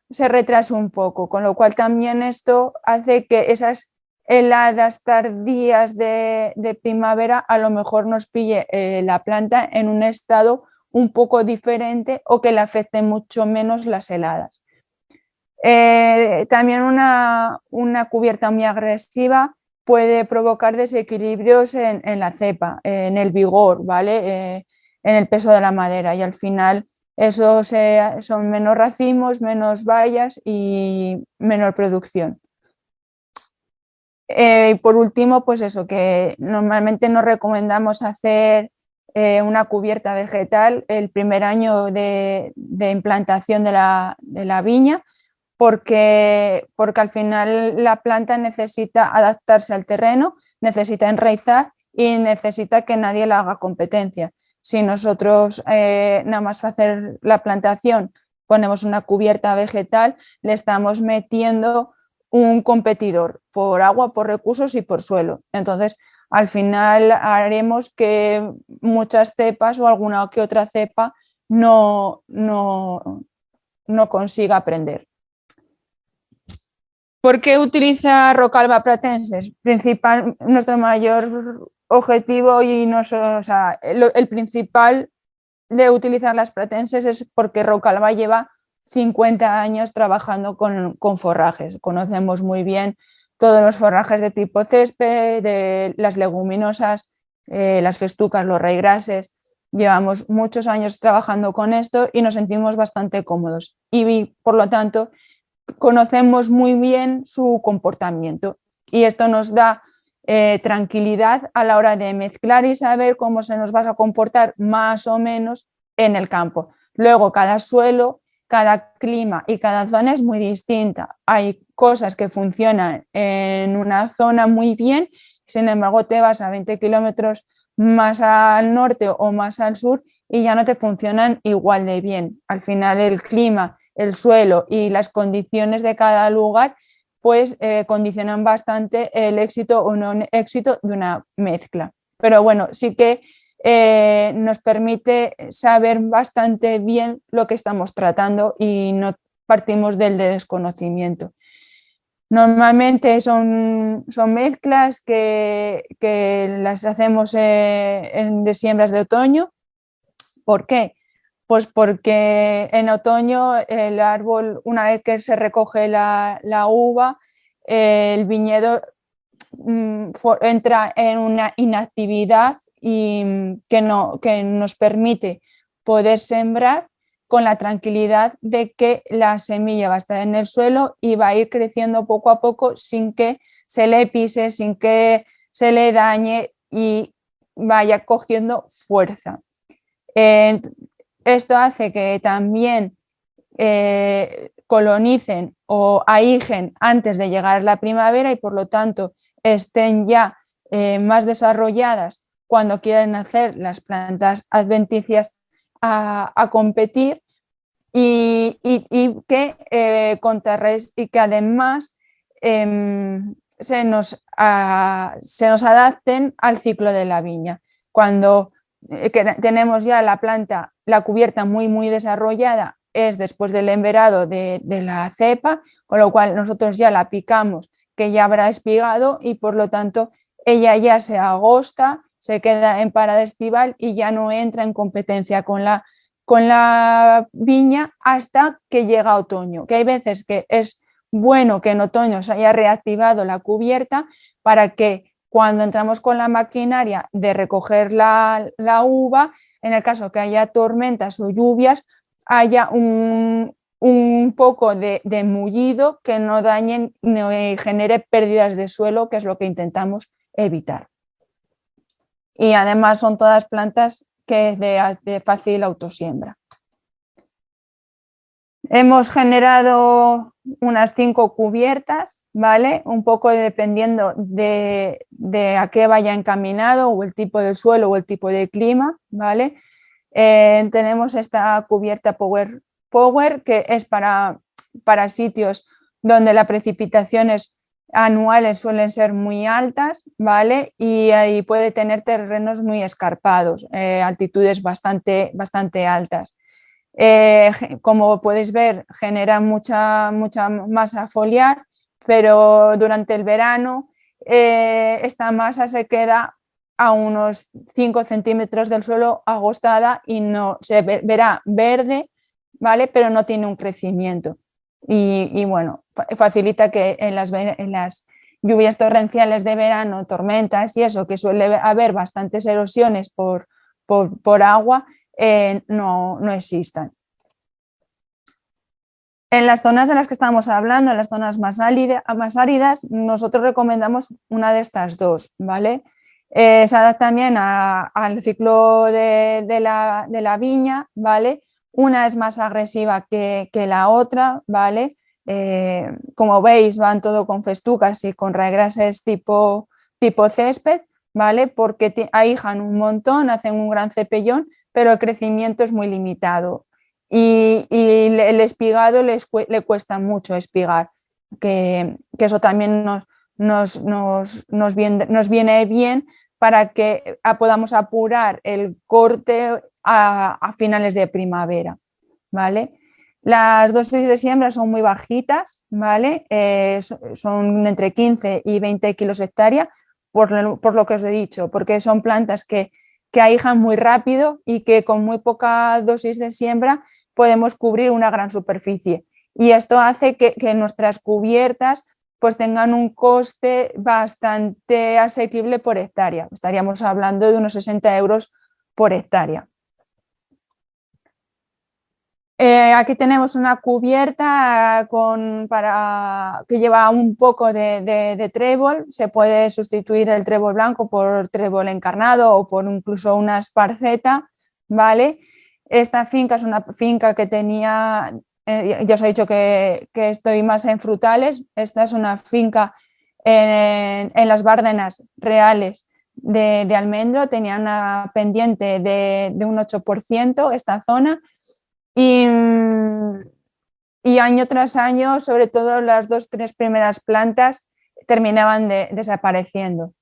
Speaker 3: se retrase un poco, con lo cual también esto hace que esas heladas tardías de primavera a lo mejor nos pille la planta en un estado un poco diferente o que le afecten mucho menos las heladas. También una cubierta muy agresiva puede provocar desequilibrios en la cepa, en el vigor, ¿vale? En el peso de la madera, y al final eso son menos racimos, menos bayas y menor producción. Y por último, pues eso, que normalmente nos recomendamos hacer una cubierta vegetal el primer año de implantación de la viña, porque al final la planta necesita adaptarse al terreno, necesita enraizar y necesita que nadie le haga competencia. Si nosotros nada más hacer la plantación ponemos una cubierta vegetal, le estamos metiendo un competidor por agua, por recursos y por suelo. Entonces, al final haremos que muchas cepas o alguna que otra cepa no consiga aprender. ¿Por qué utiliza Rocalba pratensis? Nuestro mayor objetivo y el principal de utilizar las pratenses es porque Rocalba lleva 50 años trabajando con forrajes. Conocemos muy bien todos los forrajes de tipo césped, de las leguminosas, las festucas, los raigrases. Llevamos muchos años trabajando con esto y nos sentimos bastante cómodos y por lo tanto conocemos muy bien su comportamiento y esto nos da tranquilidad a la hora de mezclar y saber cómo se nos va a comportar más o menos en el campo. Luego, cada suelo, cada clima y cada zona es muy distinta. Hay cosas que funcionan en una zona muy bien, sin embargo te vas a 20 kilómetros más al norte o más al sur y ya no te funcionan igual de bien. Al final el clima, el suelo y las condiciones de cada lugar pues condicionan bastante el éxito o no éxito de una mezcla. Pero bueno, sí que nos permite saber bastante bien lo que estamos tratando y no partimos del desconocimiento. Normalmente son mezclas que las hacemos de siembras de otoño. ¿Por qué? Pues porque en otoño el árbol, una vez que se recoge la uva, el viñedo entra en una inactividad y que nos permite poder sembrar con la tranquilidad de que la semilla va a estar en el suelo y va a ir creciendo poco a poco sin que se le pise, sin que se le dañe y vaya cogiendo fuerza. Esto hace que también colonicen o ahijen antes de llegar la primavera y por lo tanto estén ya más desarrolladas cuando quieren hacer las plantas adventicias a competir y que y que además se nos adapten al ciclo de la viña. Cuando tenemos ya la planta, la cubierta muy desarrollada, es después del emberado de la cepa, con lo cual nosotros ya la picamos, que ya habrá espigado y por lo tanto ella ya se agosta, se queda en parada estival y ya no entra en competencia con la viña hasta que llega otoño, que hay veces que es bueno que en otoño se haya reactivado la cubierta para que cuando entramos con la maquinaria de recoger la uva, en el caso que haya tormentas o lluvias, haya un poco de mullido que no dañen ni genere pérdidas de suelo, que es lo que intentamos evitar. y además son todas plantas que es de fácil autosiembra. Hemos generado unas 5 cubiertas, ¿vale? Un poco dependiendo de a qué vaya encaminado, o el tipo de suelo o el tipo de clima, ¿vale? Tenemos esta cubierta Power, que es para sitios donde las precipitaciones anuales suelen ser muy altas, ¿vale? Y ahí puede tener terrenos muy escarpados, altitudes bastante altas. Como podéis ver, genera mucha masa foliar, pero durante el verano esta masa se queda a unos 5 centímetros del suelo agostada y no se verá verde, ¿vale? Pero no tiene un crecimiento. Y bueno, facilita que en las lluvias torrenciales de verano, tormentas y eso, que suele haber bastantes erosiones por agua, no existan. En las zonas en las que estamos hablando, en las zonas más áridas, nosotros recomendamos una de estas dos, ¿vale? Se adapta también al ciclo de la viña, ¿vale? Una es más agresiva que la otra, ¿vale? Como veis, van todo con festucas y con raíces tipo césped, ¿vale? Porque ahijan un montón, hacen un gran cepellón, pero el crecimiento es muy limitado. Y el espigado le cuesta mucho espigar, que eso también nos viene bien para que podamos apurar el corte a finales de primavera, ¿vale? Las dosis de siembra son muy bajitas, ¿vale? Son entre 15 y 20 kilos hectárea, por lo que os he dicho, porque son plantas que ahijan muy rápido y que con muy poca dosis de siembra podemos cubrir una gran superficie. Y esto hace que nuestras cubiertas pues tengan un coste bastante asequible por hectárea. Estaríamos hablando de unos 60 euros por hectárea. Aquí tenemos una cubierta que lleva un poco de trébol. Se puede sustituir el trébol blanco por trébol encarnado o por incluso una esparceta, ¿vale? Esta finca es una finca que tenía, ya os he dicho que estoy más en frutales. Esta es una finca en las Bárdenas reales de almendro. Tenía una pendiente de un 8% esta zona. Y año tras año, sobre todo las 2-3 primeras plantas, terminaban desapareciendo.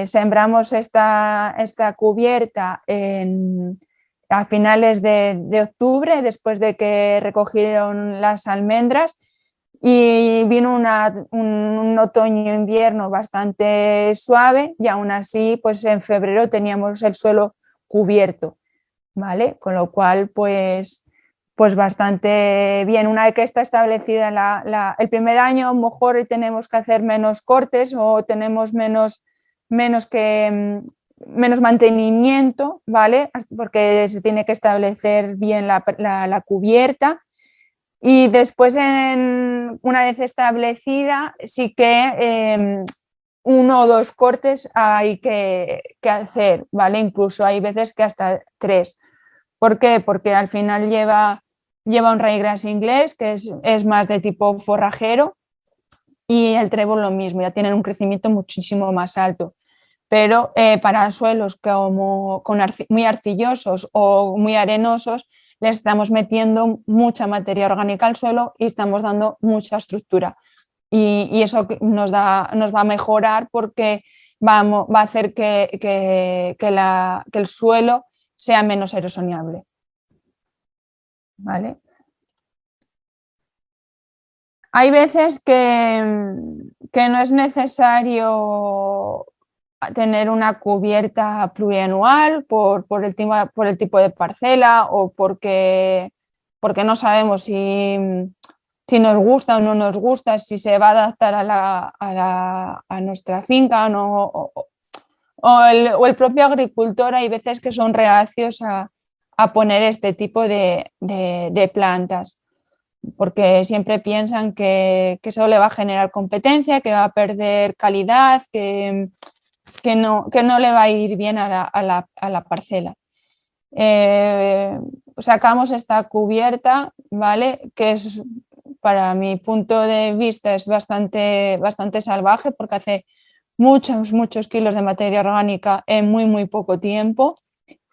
Speaker 3: Sembramos esta cubierta a finales de octubre, después de que recogieron las almendras, y vino un otoño-invierno bastante suave, y aún así pues en febrero teníamos el suelo cubierto, ¿vale? Con lo cual pues bastante bien. Una vez que está establecida el primer año, a lo mejor tenemos que hacer menos cortes o tenemos menos mantenimiento, ¿vale? Porque se tiene que establecer bien la cubierta. Y después, una vez establecida, sí que 1 o 2 cortes hay que hacer, ¿vale? Incluso hay veces que hasta 3. ¿Por qué? Porque al final lleva un ryegrass inglés, que es más de tipo forrajero, y el trébol lo mismo, ya tienen un crecimiento muchísimo más alto. Pero para suelos muy arcillosos o muy arenosos, le estamos metiendo mucha materia orgánica al suelo y estamos dando mucha estructura. Y eso nos va a mejorar, porque va a hacer que el suelo sea menos erosionable, ¿vale? Hay veces que no es necesario tener una cubierta plurianual por el tipo de parcela, o porque no sabemos si nos gusta o no nos gusta, si se va a adaptar a nuestra finca, ¿no? O el propio agricultor. Hay veces que son reacios a poner este tipo de plantas, porque siempre piensan que eso le va a generar competencia, que va a perder calidad, que le va a ir bien a la parcela. Sacamos esta cubierta, ¿vale? Que es, para mi punto de vista, es bastante salvaje porque hace muchos kilos de materia orgánica en muy poco tiempo,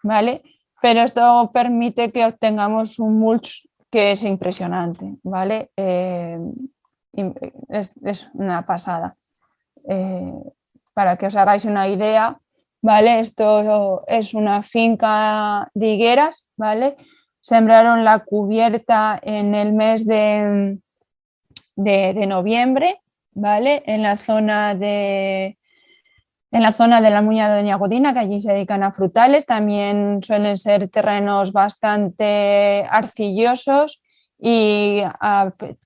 Speaker 3: ¿vale? Pero esto permite que obtengamos un mulch que es impresionante, ¿vale? Es una pasada. Para que os hagáis una idea, ¿vale? Esto es una finca de higueras, ¿vale? Sembraron la cubierta en el mes de noviembre, ¿vale? En la zona de la Muña de Doña Godina, que allí se dedican a frutales. También suelen ser terrenos bastante arcillosos y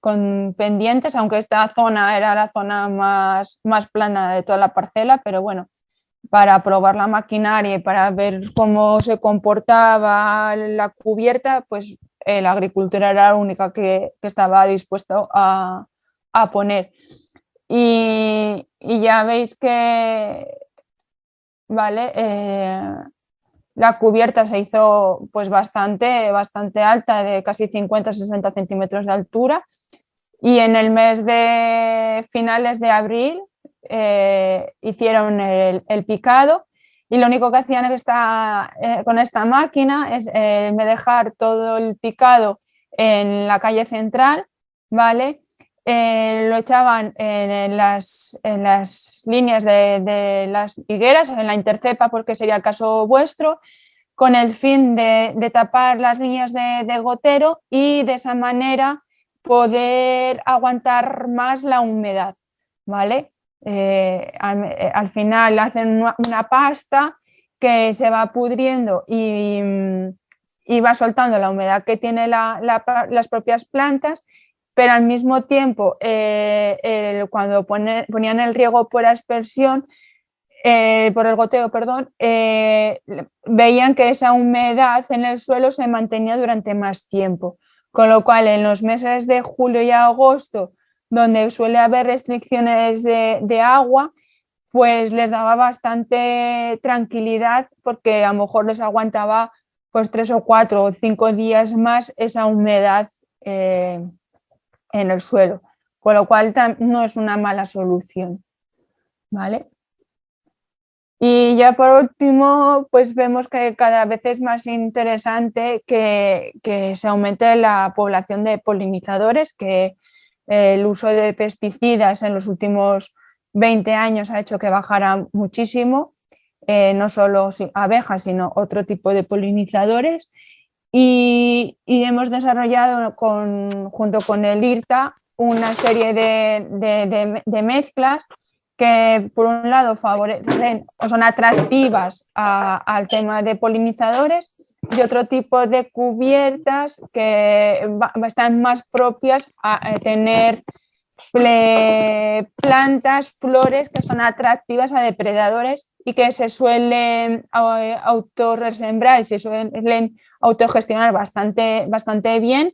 Speaker 3: con pendientes, aunque esta zona era la zona más plana de toda la parcela, pero bueno, para probar la maquinaria y para ver cómo se comportaba la cubierta, pues la agricultura era la única que estaba dispuesto a poner. Y ya veis que, ¿vale? La cubierta se hizo pues bastante alta, de casi 50-60 centímetros de altura, y en el mes de finales de abril hicieron el picado, y lo único que hacían con esta máquina es dejar todo el picado en la calle central, ¿vale? Lo echaban en las líneas de las higueras, en la intercepa, porque sería el caso vuestro, con el fin de tapar las líneas de gotero y de esa manera poder aguantar más la humedad, ¿vale? Al final hacen una pasta que se va pudriendo y va soltando la humedad que tienen las propias plantas, pero al mismo tiempo cuando ponían el riego por aspersión, por el goteo, perdón, veían que esa humedad en el suelo se mantenía durante más tiempo, con lo cual en los meses de julio y agosto, donde suele haber restricciones de agua, pues les daba bastante tranquilidad, porque a lo mejor les aguantaba pues 3 o 4 o 5 días más esa humedad en el suelo, con lo cual no es una mala solución, ¿vale? Y ya por último, pues vemos que cada vez es más interesante que se aumente la población de polinizadores, que el uso de pesticidas en los últimos 20 años ha hecho que bajara muchísimo, no solo abejas, sino otro tipo de polinizadores. Y hemos desarrollado junto con el IRTA una serie de mezclas que por un lado favorecen o son atractivas al tema de polinizadores, y otro tipo de cubiertas que están más propias a tener plantas, flores que son atractivas a depredadores y que se suelen autorresembrar y se suelen autogestionar bastante bien,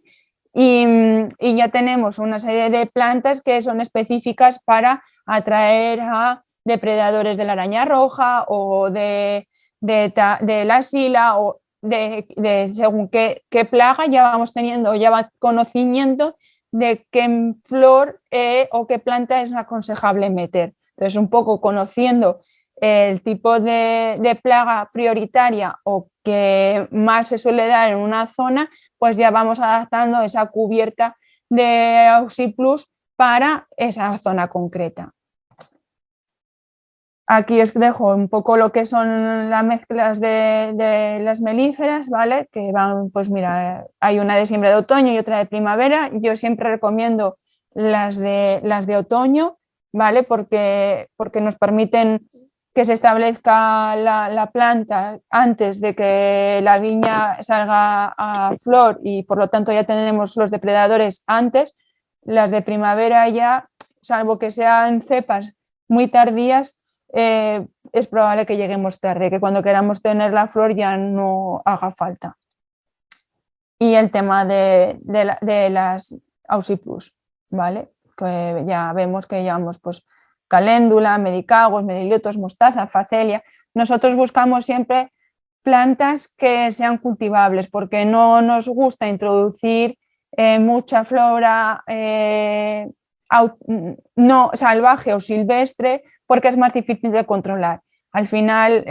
Speaker 3: y ya tenemos una serie de plantas que son específicas para atraer a depredadores de la araña roja o de la sila o de según qué plaga. Ya vamos teniendo conocimiento de qué flor o qué planta es aconsejable meter. Entonces, un poco conociendo el tipo de plaga prioritaria o que más se suele dar en una zona, pues ya vamos adaptando esa cubierta de Auxiplus para esa zona concreta. Aquí os dejo un poco lo que son las mezclas de las melíferas, ¿vale? Que van, pues mira, hay una de siembra de otoño y otra de primavera. Yo siempre recomiendo las de otoño, ¿vale? Porque nos permiten que se establezca la planta antes de que la viña salga a flor, y por lo tanto ya tenemos los depredadores antes. Las de primavera ya, salvo que sean cepas muy tardías, es probable que lleguemos tarde, que cuando queramos tener la flor ya no haga falta. Y el tema de las Auxiplus, ¿vale? Que ya vemos que llevamos pues caléndula, medicagos, melillotos, mostaza, facelia. Nosotros buscamos siempre plantas que sean cultivables porque no nos gusta introducir mucha flora no salvaje o silvestre porque es más difícil de controlar. Al final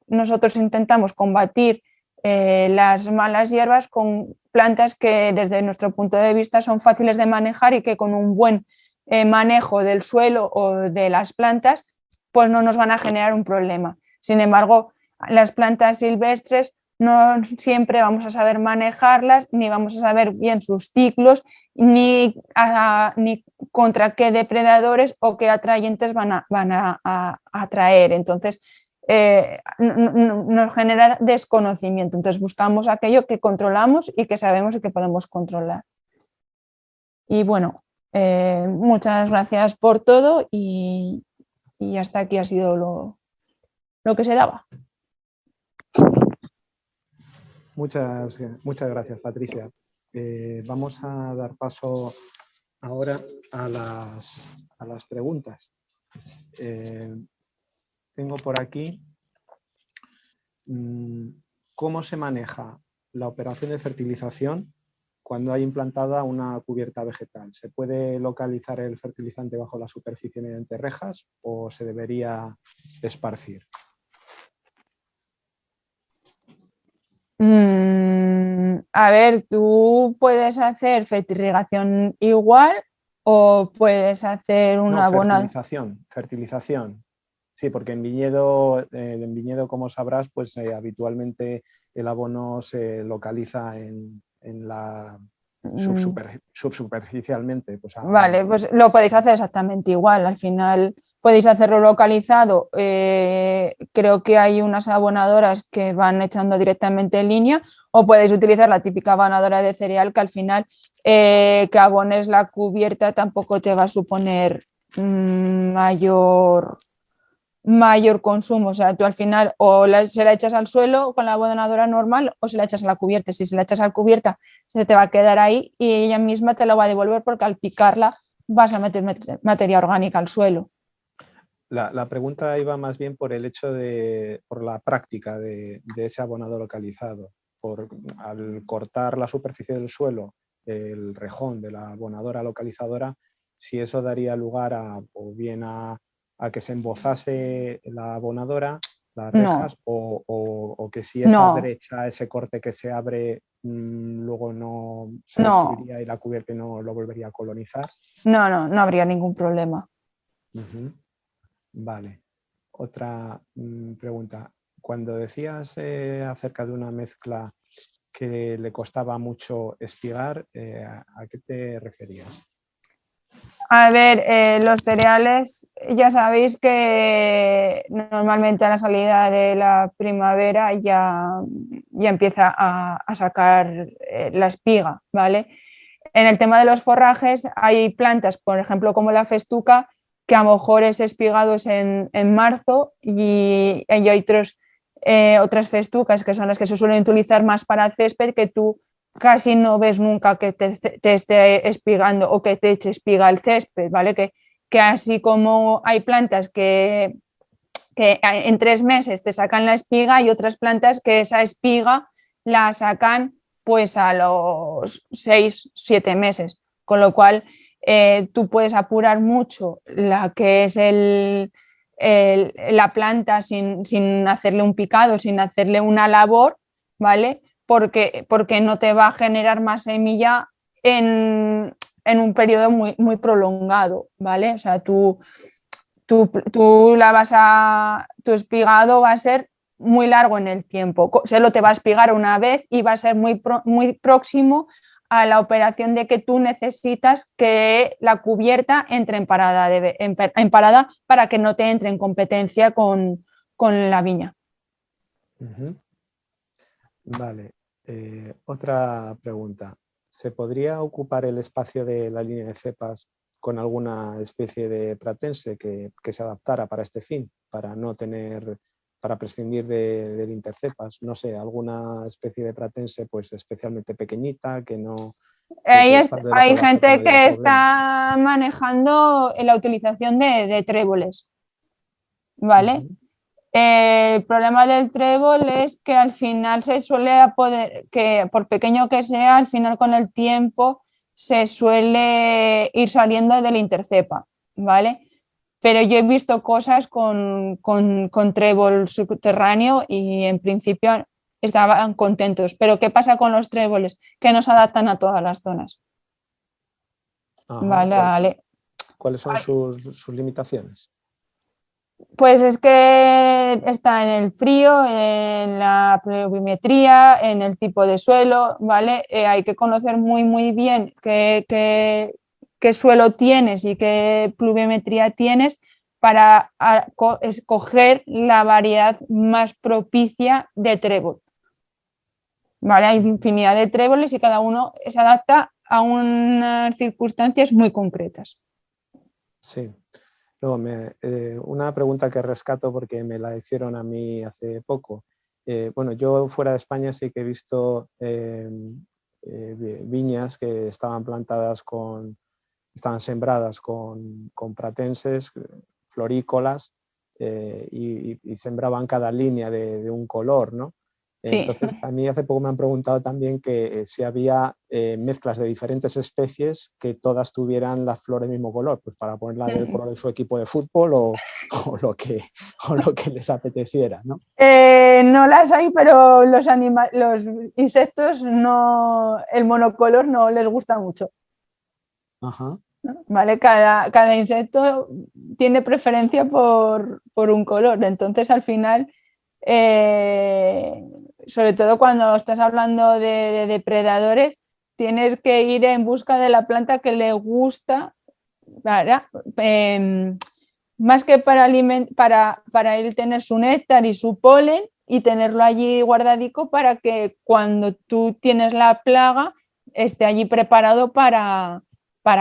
Speaker 3: nosotros intentamos combatir las malas hierbas con plantas que desde nuestro punto de vista son fáciles de manejar y que con un buen manejo del suelo o de las plantas pues no nos van a generar un problema. Sin embargo, las plantas silvestres no siempre vamos a saber manejarlas, ni vamos a saber bien sus ciclos, ni contra qué depredadores o qué atrayentes van a atraer. Entonces, nos genera desconocimiento. Entonces, buscamos aquello que controlamos y que sabemos y que podemos controlar. Y bueno, muchas gracias por todo y hasta aquí ha sido lo que se daba.
Speaker 1: Muchas gracias, Patricia. Vamos a dar paso ahora a las preguntas. Tengo por aquí cómo se maneja la operación de fertilización cuando hay implantada una cubierta vegetal. ¿Se puede localizar el fertilizante bajo la superficie mediante rejas o se debería esparcir?
Speaker 3: A ver, tú puedes hacer fertilización igual o puedes hacer una abonado.
Speaker 1: Fertilización. Sí, porque en viñedo, como sabrás, pues habitualmente el abono se localiza en la subsuperficialmente. Pues,
Speaker 3: vale, pues lo podéis hacer exactamente igual. Al final podéis hacerlo localizado. Creo que hay unas abonadoras que van echando directamente en línea o podéis utilizar la típica abonadora de cereal que al final que abones la cubierta tampoco te va a suponer mayor consumo. O sea, tú al final o se la echas al suelo con la abonadora normal o se la echas a la cubierta. Si se la echas a la cubierta se te va a quedar ahí y ella misma te lo va a devolver porque al picarla vas a meter materia orgánica al suelo.
Speaker 1: La pregunta iba más bien por el hecho por la práctica de ese abonado localizado. Al cortar la superficie del suelo, el rejón de la abonadora localizadora, si eso daría lugar o bien a que se embozase la abonadora, las rejas, no. o que si esa brecha, ese corte que se abre, luego no se destruiría y la cubierta no lo volvería a colonizar.
Speaker 3: No habría ningún problema.
Speaker 1: Vale. Otra pregunta. Cuando decías acerca de una mezcla que le costaba mucho espigar, ¿a qué te referías?
Speaker 3: A ver, los cereales, ya sabéis que normalmente a la salida de la primavera ya empieza a sacar la espiga, ¿vale? En el tema de los forrajes hay plantas, por ejemplo, como la festuca, que a lo mejor ese espigado es en marzo y hay otras festucas que son las que se suelen utilizar más para césped que tú casi no ves nunca que te esté espigando o que te eche espiga el césped, ¿vale? Que así como hay plantas que en 3 meses te sacan la espiga, hay otras plantas que esa espiga la sacan pues a los 6-7 meses, con lo cual tú puedes apurar mucho la que es la planta sin hacerle un picado, sin hacerle una labor, ¿vale? Porque no te va a generar más semilla en un periodo muy, muy prolongado, ¿vale? O sea, tu espigado va a ser muy largo en el tiempo. Solo te va a espigar una vez y va a ser muy próximo a la operación de que tú necesitas que la cubierta entre en parada para que no te entre en competencia con la viña.
Speaker 1: Vale. Otra pregunta. ¿Se podría ocupar el espacio de la línea de cepas con alguna especie de pratense que se adaptara para este fin, para prescindir del intercepas? No sé, alguna especie de pratense pues especialmente pequeñita que no
Speaker 3: Hay gente que está manejando la utilización de tréboles, ¿vale? El problema del trébol es que al final se suele que por pequeño que sea, al final con el tiempo se suele ir saliendo del intercepa, ¿vale? Pero yo he visto cosas con trébol subterráneo y en principio estaban contentos. Pero ¿qué pasa con los tréboles? Que no se adaptan a todas las zonas.
Speaker 4: Ajá,
Speaker 3: Vale.
Speaker 4: ¿Cuáles son sus limitaciones?
Speaker 3: Pues es que está en el frío, en la pluviometría, en el tipo de suelo, ¿vale? Hay que conocer muy bien qué suelo tienes y qué pluviometría tienes para escoger la variedad más propicia de trébol. ¿Vale? Hay infinidad de tréboles y cada uno se adapta a unas circunstancias muy concretas.
Speaker 4: Sí. Luego, una pregunta que rescato porque me la hicieron a mí hace poco. Bueno, yo fuera de España sí que he visto viñas que estaban plantadas estaban sembradas con pratenses, florícolas, y sembraban cada línea de un color, ¿no?
Speaker 3: Sí.
Speaker 4: Entonces, a mí hace poco me han preguntado también que si había mezclas de diferentes especies que todas tuvieran las flores del mismo color, pues para ponerla del color de su equipo de fútbol o lo que les apeteciera, ¿no?
Speaker 3: No las hay, pero los insectos el monocolor no les gusta mucho.
Speaker 4: Ajá.
Speaker 3: ¿Vale? Cada insecto tiene preferencia por un color, entonces al final, sobre todo cuando estás hablando de depredadores, tienes que ir en busca de la planta que le gusta, ¿verdad? Más que para él tener su néctar y su polen y tenerlo allí guardadico para que cuando tú tienes la plaga esté allí preparado para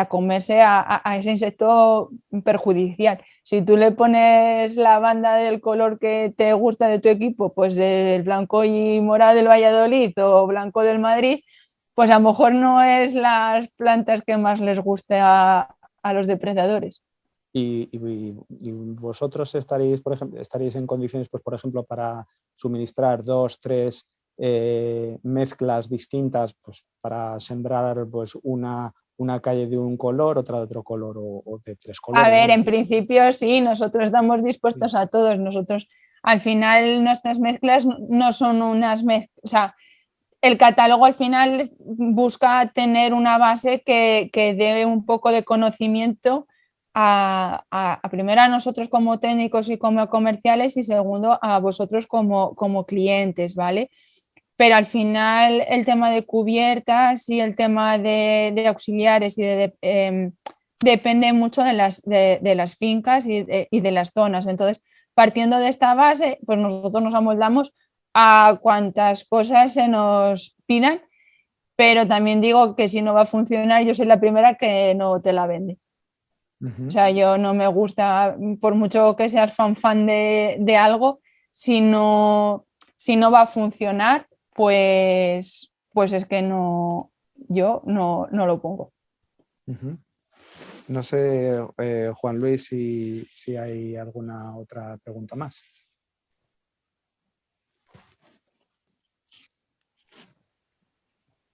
Speaker 3: comerse a ese insecto perjudicial. Si tú le pones la banda del color que te gusta de tu equipo, pues del blanco y morado del Valladolid o blanco del Madrid, pues a lo mejor no es las plantas que más les guste a los depredadores.
Speaker 4: Y vosotros estaréis en condiciones, pues, por ejemplo, para suministrar 2, 3 mezclas distintas, pues, para sembrar pues, una calle de un color, otra de otro color o de 3 colores.
Speaker 3: A ver, en principio sí, nosotros estamos dispuestos a todos. Nosotros, al final, nuestras mezclas no son unas mezclas, o sea, el catálogo al final busca tener una base que dé un poco de conocimiento primero a nosotros como técnicos y como comerciales y segundo a vosotros como clientes, ¿vale? Pero al final el tema de cubiertas y el tema de auxiliares y depende mucho de las fincas y de las zonas. Entonces, partiendo de esta base, pues nosotros nos amoldamos a cuantas cosas se nos pidan, pero también digo que si no va a funcionar, yo soy la primera que no te la vende. O sea, yo no me gusta, por mucho que seas fan de algo, si no va a funcionar, pues es que yo no lo pongo.
Speaker 1: No sé, Juan Luis, si hay alguna otra pregunta más.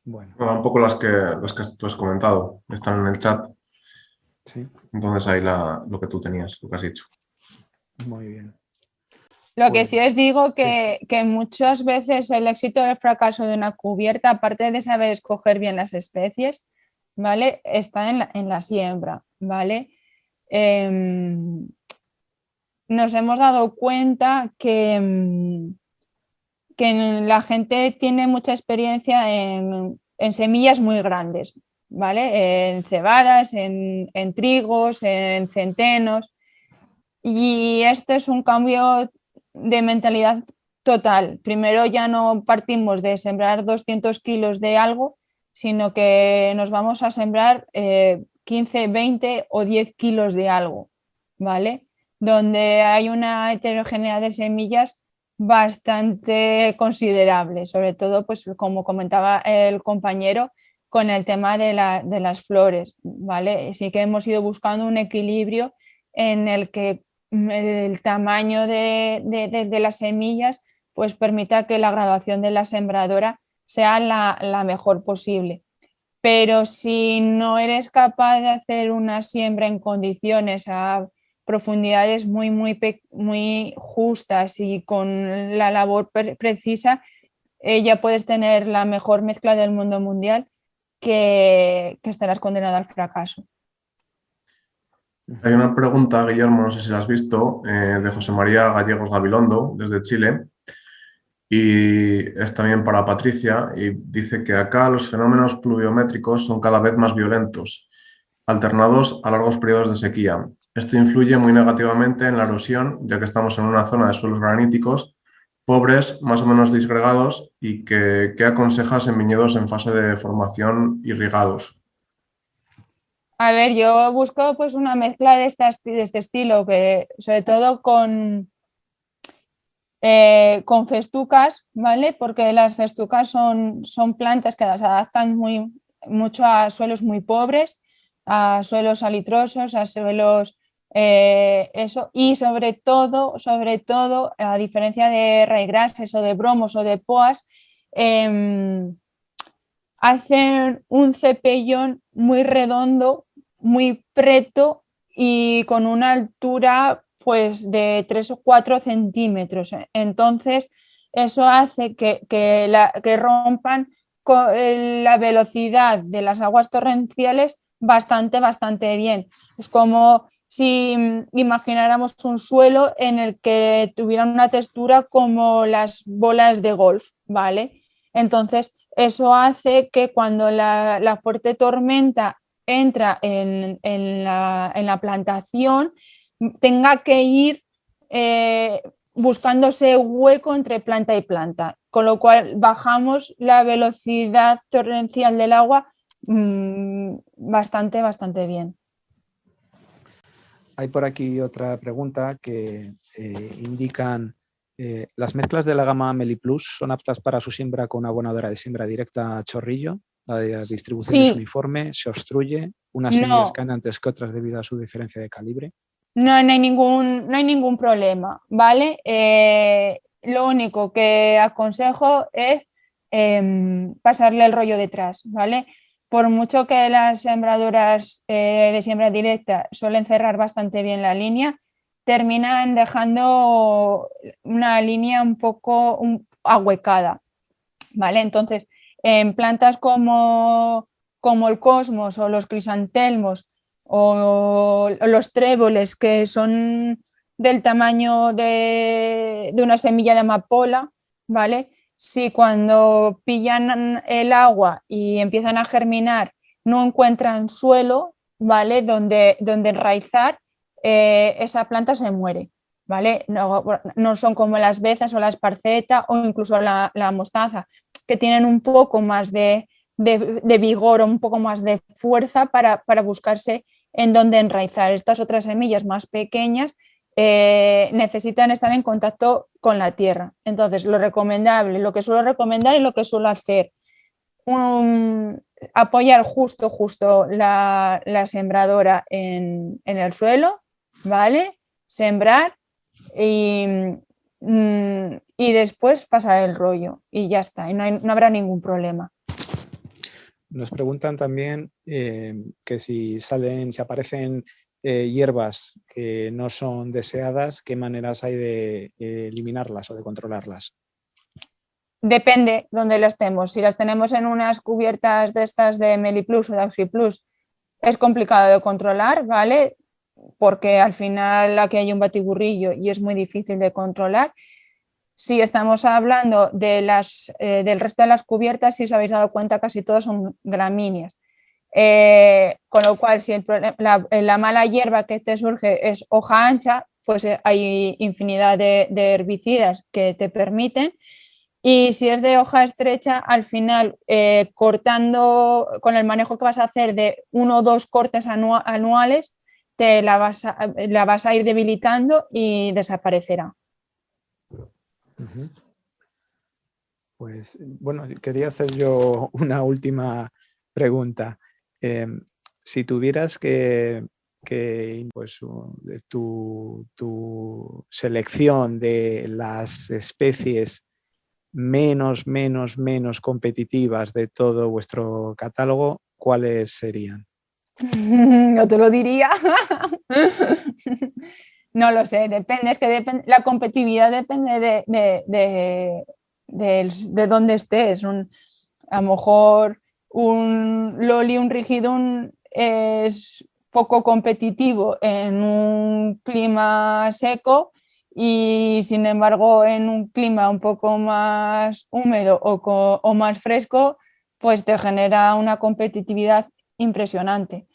Speaker 1: Bueno,
Speaker 5: un poco las que tú has comentado, están en el chat.
Speaker 1: Sí.
Speaker 5: Entonces ahí lo que tú tenías, lo que has dicho.
Speaker 1: Muy bien.
Speaker 3: Lo que sí os digo que muchas veces el éxito o el fracaso de una cubierta, aparte de saber escoger bien las especies, ¿vale? Está en la siembra, ¿vale? Nos hemos dado cuenta que la gente tiene mucha experiencia en semillas muy grandes, ¿vale? En cebadas, en trigos, en centenos. Y esto es un cambio de mentalidad total. Primero ya no partimos de sembrar 200 kilos de algo, sino que nos vamos a sembrar 15, 20 o 10 kilos de algo, ¿vale? Donde hay una heterogeneidad de semillas bastante considerable, sobre todo, pues como comentaba el compañero, con el tema de las flores, ¿vale? Sí que hemos ido buscando un equilibrio en el que el tamaño de las semillas pues permita que la graduación de la sembradora sea la mejor posible. Pero si no eres capaz de hacer una siembra en condiciones a profundidades muy justas y con la labor precisa, ya puedes tener la mejor mezcla del mundo mundial que estarás condenado al fracaso.
Speaker 5: Hay una pregunta, Guillermo, no sé si la has visto, de José María Gallegos Gabilondo, desde Chile, y es también para Patricia, y dice que acá los fenómenos pluviométricos son cada vez más violentos, alternados a largos periodos de sequía. Esto influye muy negativamente en la erosión, ya que estamos en una zona de suelos graníticos, pobres, más o menos disgregados, y ¿qué aconsejas en viñedos en fase de formación irrigados?
Speaker 3: A ver, yo busco pues una mezcla de este estilo, que sobre todo con festucas, ¿vale? Porque las festucas son plantas que se adaptan mucho a suelos muy pobres, a suelos salitrosos, a suelos y sobre todo, a diferencia de ryegrasses o de bromos o de poas, hacen un cepellón muy redondo, muy preto y con una altura pues de 3 o 4 centímetros. Entonces, eso hace que rompan la velocidad de las aguas torrenciales bastante bien. Es como si imagináramos un suelo en el que tuviera una textura como las bolas de golf, ¿vale? Entonces, eso hace que cuando la fuerte tormenta entra en la plantación, tenga que ir buscándose hueco entre planta y planta, con lo cual bajamos la velocidad torrencial del agua bastante bien.
Speaker 4: Hay por aquí otra pregunta que indican las mezclas de la gama Meli Plus son aptas para su siembra con una abonadora de siembra directa a chorrillo. La distribución es uniforme, se obstruye, unas semillas caen antes que otras debido a su diferencia de calibre.
Speaker 3: No hay ningún problema, ¿vale? Lo único que aconsejo es pasarle el rollo detrás, ¿vale? Por mucho que las sembradoras de siembra directa suelen cerrar bastante bien la línea, terminan dejando una línea un poco ahuecada, ¿vale? Entonces, en plantas como el cosmos o los crisantelmos o los tréboles, que son del tamaño de una semilla de amapola, ¿vale? Si cuando pillan el agua y empiezan a germinar no encuentran suelo, ¿vale? Donde enraizar, esa planta se muere, ¿vale? No son como las bezas o la esparceta o incluso la mostaza, que tienen un poco más de vigor o un poco más de fuerza para buscarse en dónde enraizar. Estas otras semillas más pequeñas necesitan estar en contacto con la tierra. Entonces, lo recomendable, lo que suelo recomendar y lo que suelo hacer, apoyar justo la sembradora en el suelo, ¿vale? Sembrar y después pasar el rollo y ya está, y no habrá ningún problema.
Speaker 4: Nos preguntan también que si aparecen hierbas que no son deseadas, ¿qué maneras hay de eliminarlas o de controlarlas?
Speaker 3: Depende donde las tenemos. Si las tenemos en unas cubiertas de estas de Meli Plus o de Auxi Plus, es complicado de controlar, ¿vale? Porque al final aquí hay un batiburrillo y es muy difícil de controlar. Si estamos hablando del resto de las cubiertas, si os habéis dado cuenta, casi todos son gramíneas. Con lo cual, si la mala hierba que te surge es hoja ancha, pues hay infinidad de herbicidas que te permiten. Y si es de hoja estrecha, al final, cortando con el manejo que vas a hacer de 1 o 2 cortes anuales, la vas a ir debilitando y desaparecerá.
Speaker 4: Pues bueno, quería hacer yo una última
Speaker 1: pregunta. Si tuvieras que pues, de tu selección de las especies menos competitivas de todo vuestro catálogo, ¿cuáles serían?
Speaker 3: No te lo diría. No lo sé, depende, es que la competitividad depende de dónde estés. A lo mejor un loli, un rigidum es poco competitivo en un clima seco y sin embargo en un clima un poco más húmedo o más fresco, pues te genera una competitividad impresionante.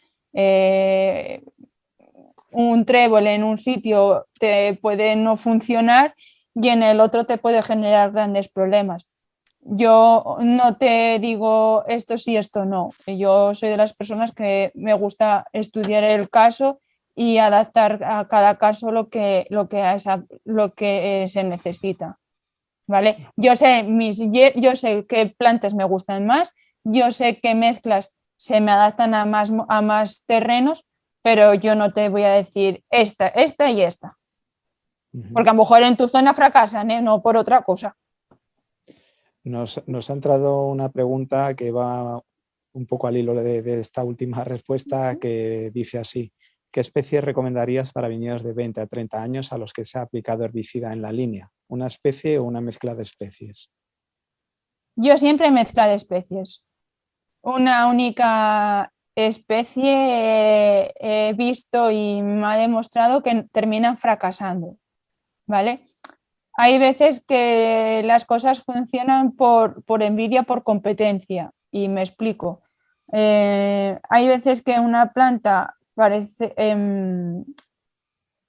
Speaker 3: Un trébol en un sitio te puede no funcionar y en el otro te puede generar grandes problemas. Yo no te digo esto sí, esto no. Yo soy de las personas que me gusta estudiar el caso y adaptar a cada caso lo que se necesita. ¿Vale? Yo sé qué plantas me gustan más, yo sé qué mezclas se me adaptan a más terrenos, pero yo no te voy a decir esta y esta. Porque a lo mejor en tu zona fracasan, no por otra cosa.
Speaker 1: Nos ha entrado una pregunta que va un poco al hilo de esta última respuesta, que dice así: ¿qué especies recomendarías para viñedos de 20 a 30 años a los que se ha aplicado herbicida en la línea? ¿Una especie o una mezcla de especies?
Speaker 3: Yo siempre mezcla de especies. Una única especie he visto y me ha demostrado que terminan fracasando, ¿vale? Hay veces que las cosas funcionan por envidia, por competencia, y me explico. Hay veces que una planta parece...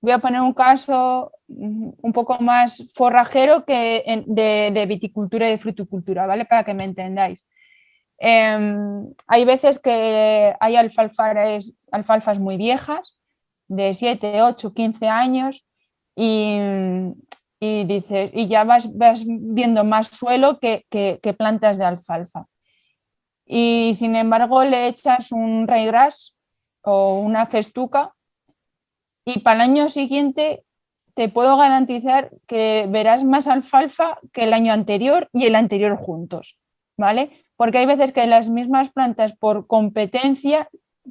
Speaker 3: voy a poner un caso un poco más forrajero que de viticultura y de fruticultura, ¿vale? Para que me entendáis. Hay veces que hay alfalfas muy viejas, de 7, 8, 15 años, y ya vas viendo más suelo que plantas de alfalfa. Y sin embargo le echas un ryegrass o una festuca y para el año siguiente te puedo garantizar que verás más alfalfa que el año anterior y el anterior juntos, ¿vale? Porque hay veces que las mismas plantas por competencia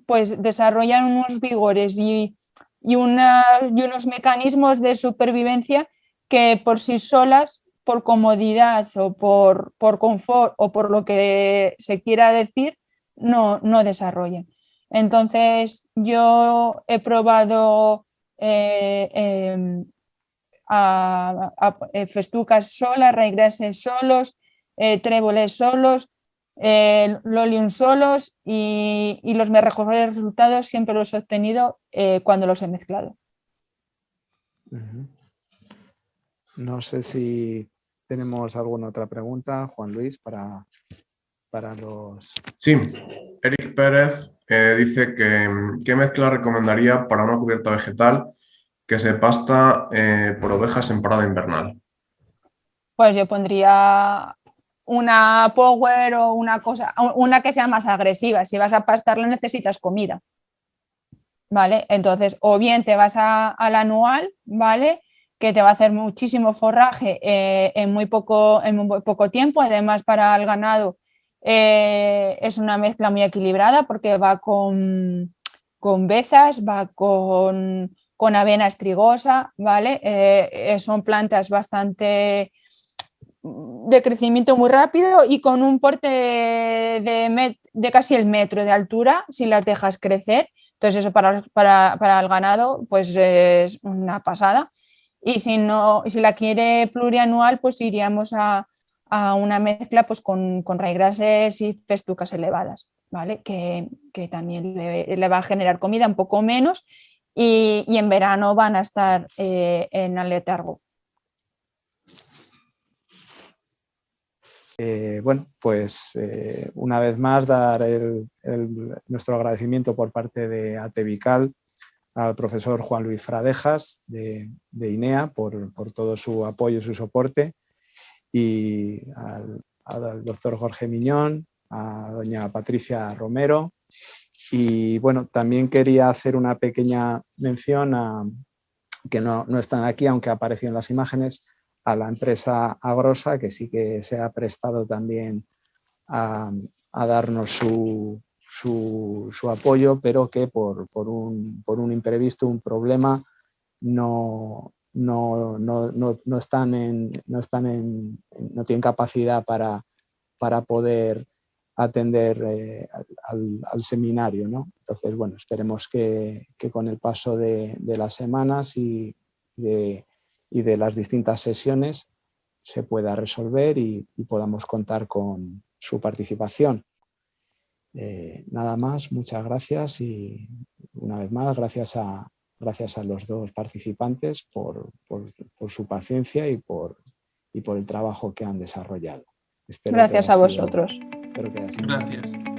Speaker 3: pues desarrollan unos vigores y unos mecanismos de supervivencia que por sí solas, por comodidad o por confort o por lo que se quiera decir, no desarrollan. Entonces yo he probado festucas solas, ryegrasses solos, tréboles solos, lolium solos y los mejores resultados siempre los he obtenido cuando los he mezclado.
Speaker 1: No sé si tenemos alguna otra pregunta, Juan Luis, para los...
Speaker 5: Sí, Eric Pérez dice que ¿qué mezcla recomendaría para una cubierta vegetal que se pasta por ovejas en parada invernal?
Speaker 3: Pues yo pondría una power o una que sea más agresiva. Si vas a pastarla necesitas comida, ¿vale? Entonces, o bien te vas al anual, ¿vale? Que te va a hacer muchísimo forraje en muy poco tiempo. Además, para el ganado es una mezcla muy equilibrada porque va con bezas, va con avena estrigosa, ¿vale? Son plantas bastante de crecimiento muy rápido y con un porte de casi el metro de altura si las dejas crecer. Entonces eso para el ganado pues es una pasada. Y si la quiere plurianual, pues iríamos a una mezcla pues con ryegrasses y festucas elevadas, ¿vale? Que también le va a generar comida un poco menos y en verano van a estar en el letargo.
Speaker 1: Bueno, pues una vez más dar nuestro agradecimiento por parte de Atevical al profesor Juan Luis Fradejas de INEA por todo su apoyo y su soporte, y al doctor Jorge Miñón, a doña Patricia Romero. Y bueno, también quería hacer una pequeña mención a, que no están aquí, aunque apareció en las imágenes, a la empresa Agrosa, que sí que se ha prestado también a darnos su apoyo, pero que por un imprevisto, un problema, no tienen capacidad para poder atender al seminario, ¿no? Entonces, bueno, esperemos que con el paso de las semanas y de las distintas sesiones se pueda resolver y podamos contar con su participación. Nada más, muchas gracias y una vez más gracias a los dos participantes por su paciencia y por el trabajo que han desarrollado.
Speaker 3: Gracias a vosotros.
Speaker 1: Espero que haya sido.
Speaker 2: Gracias.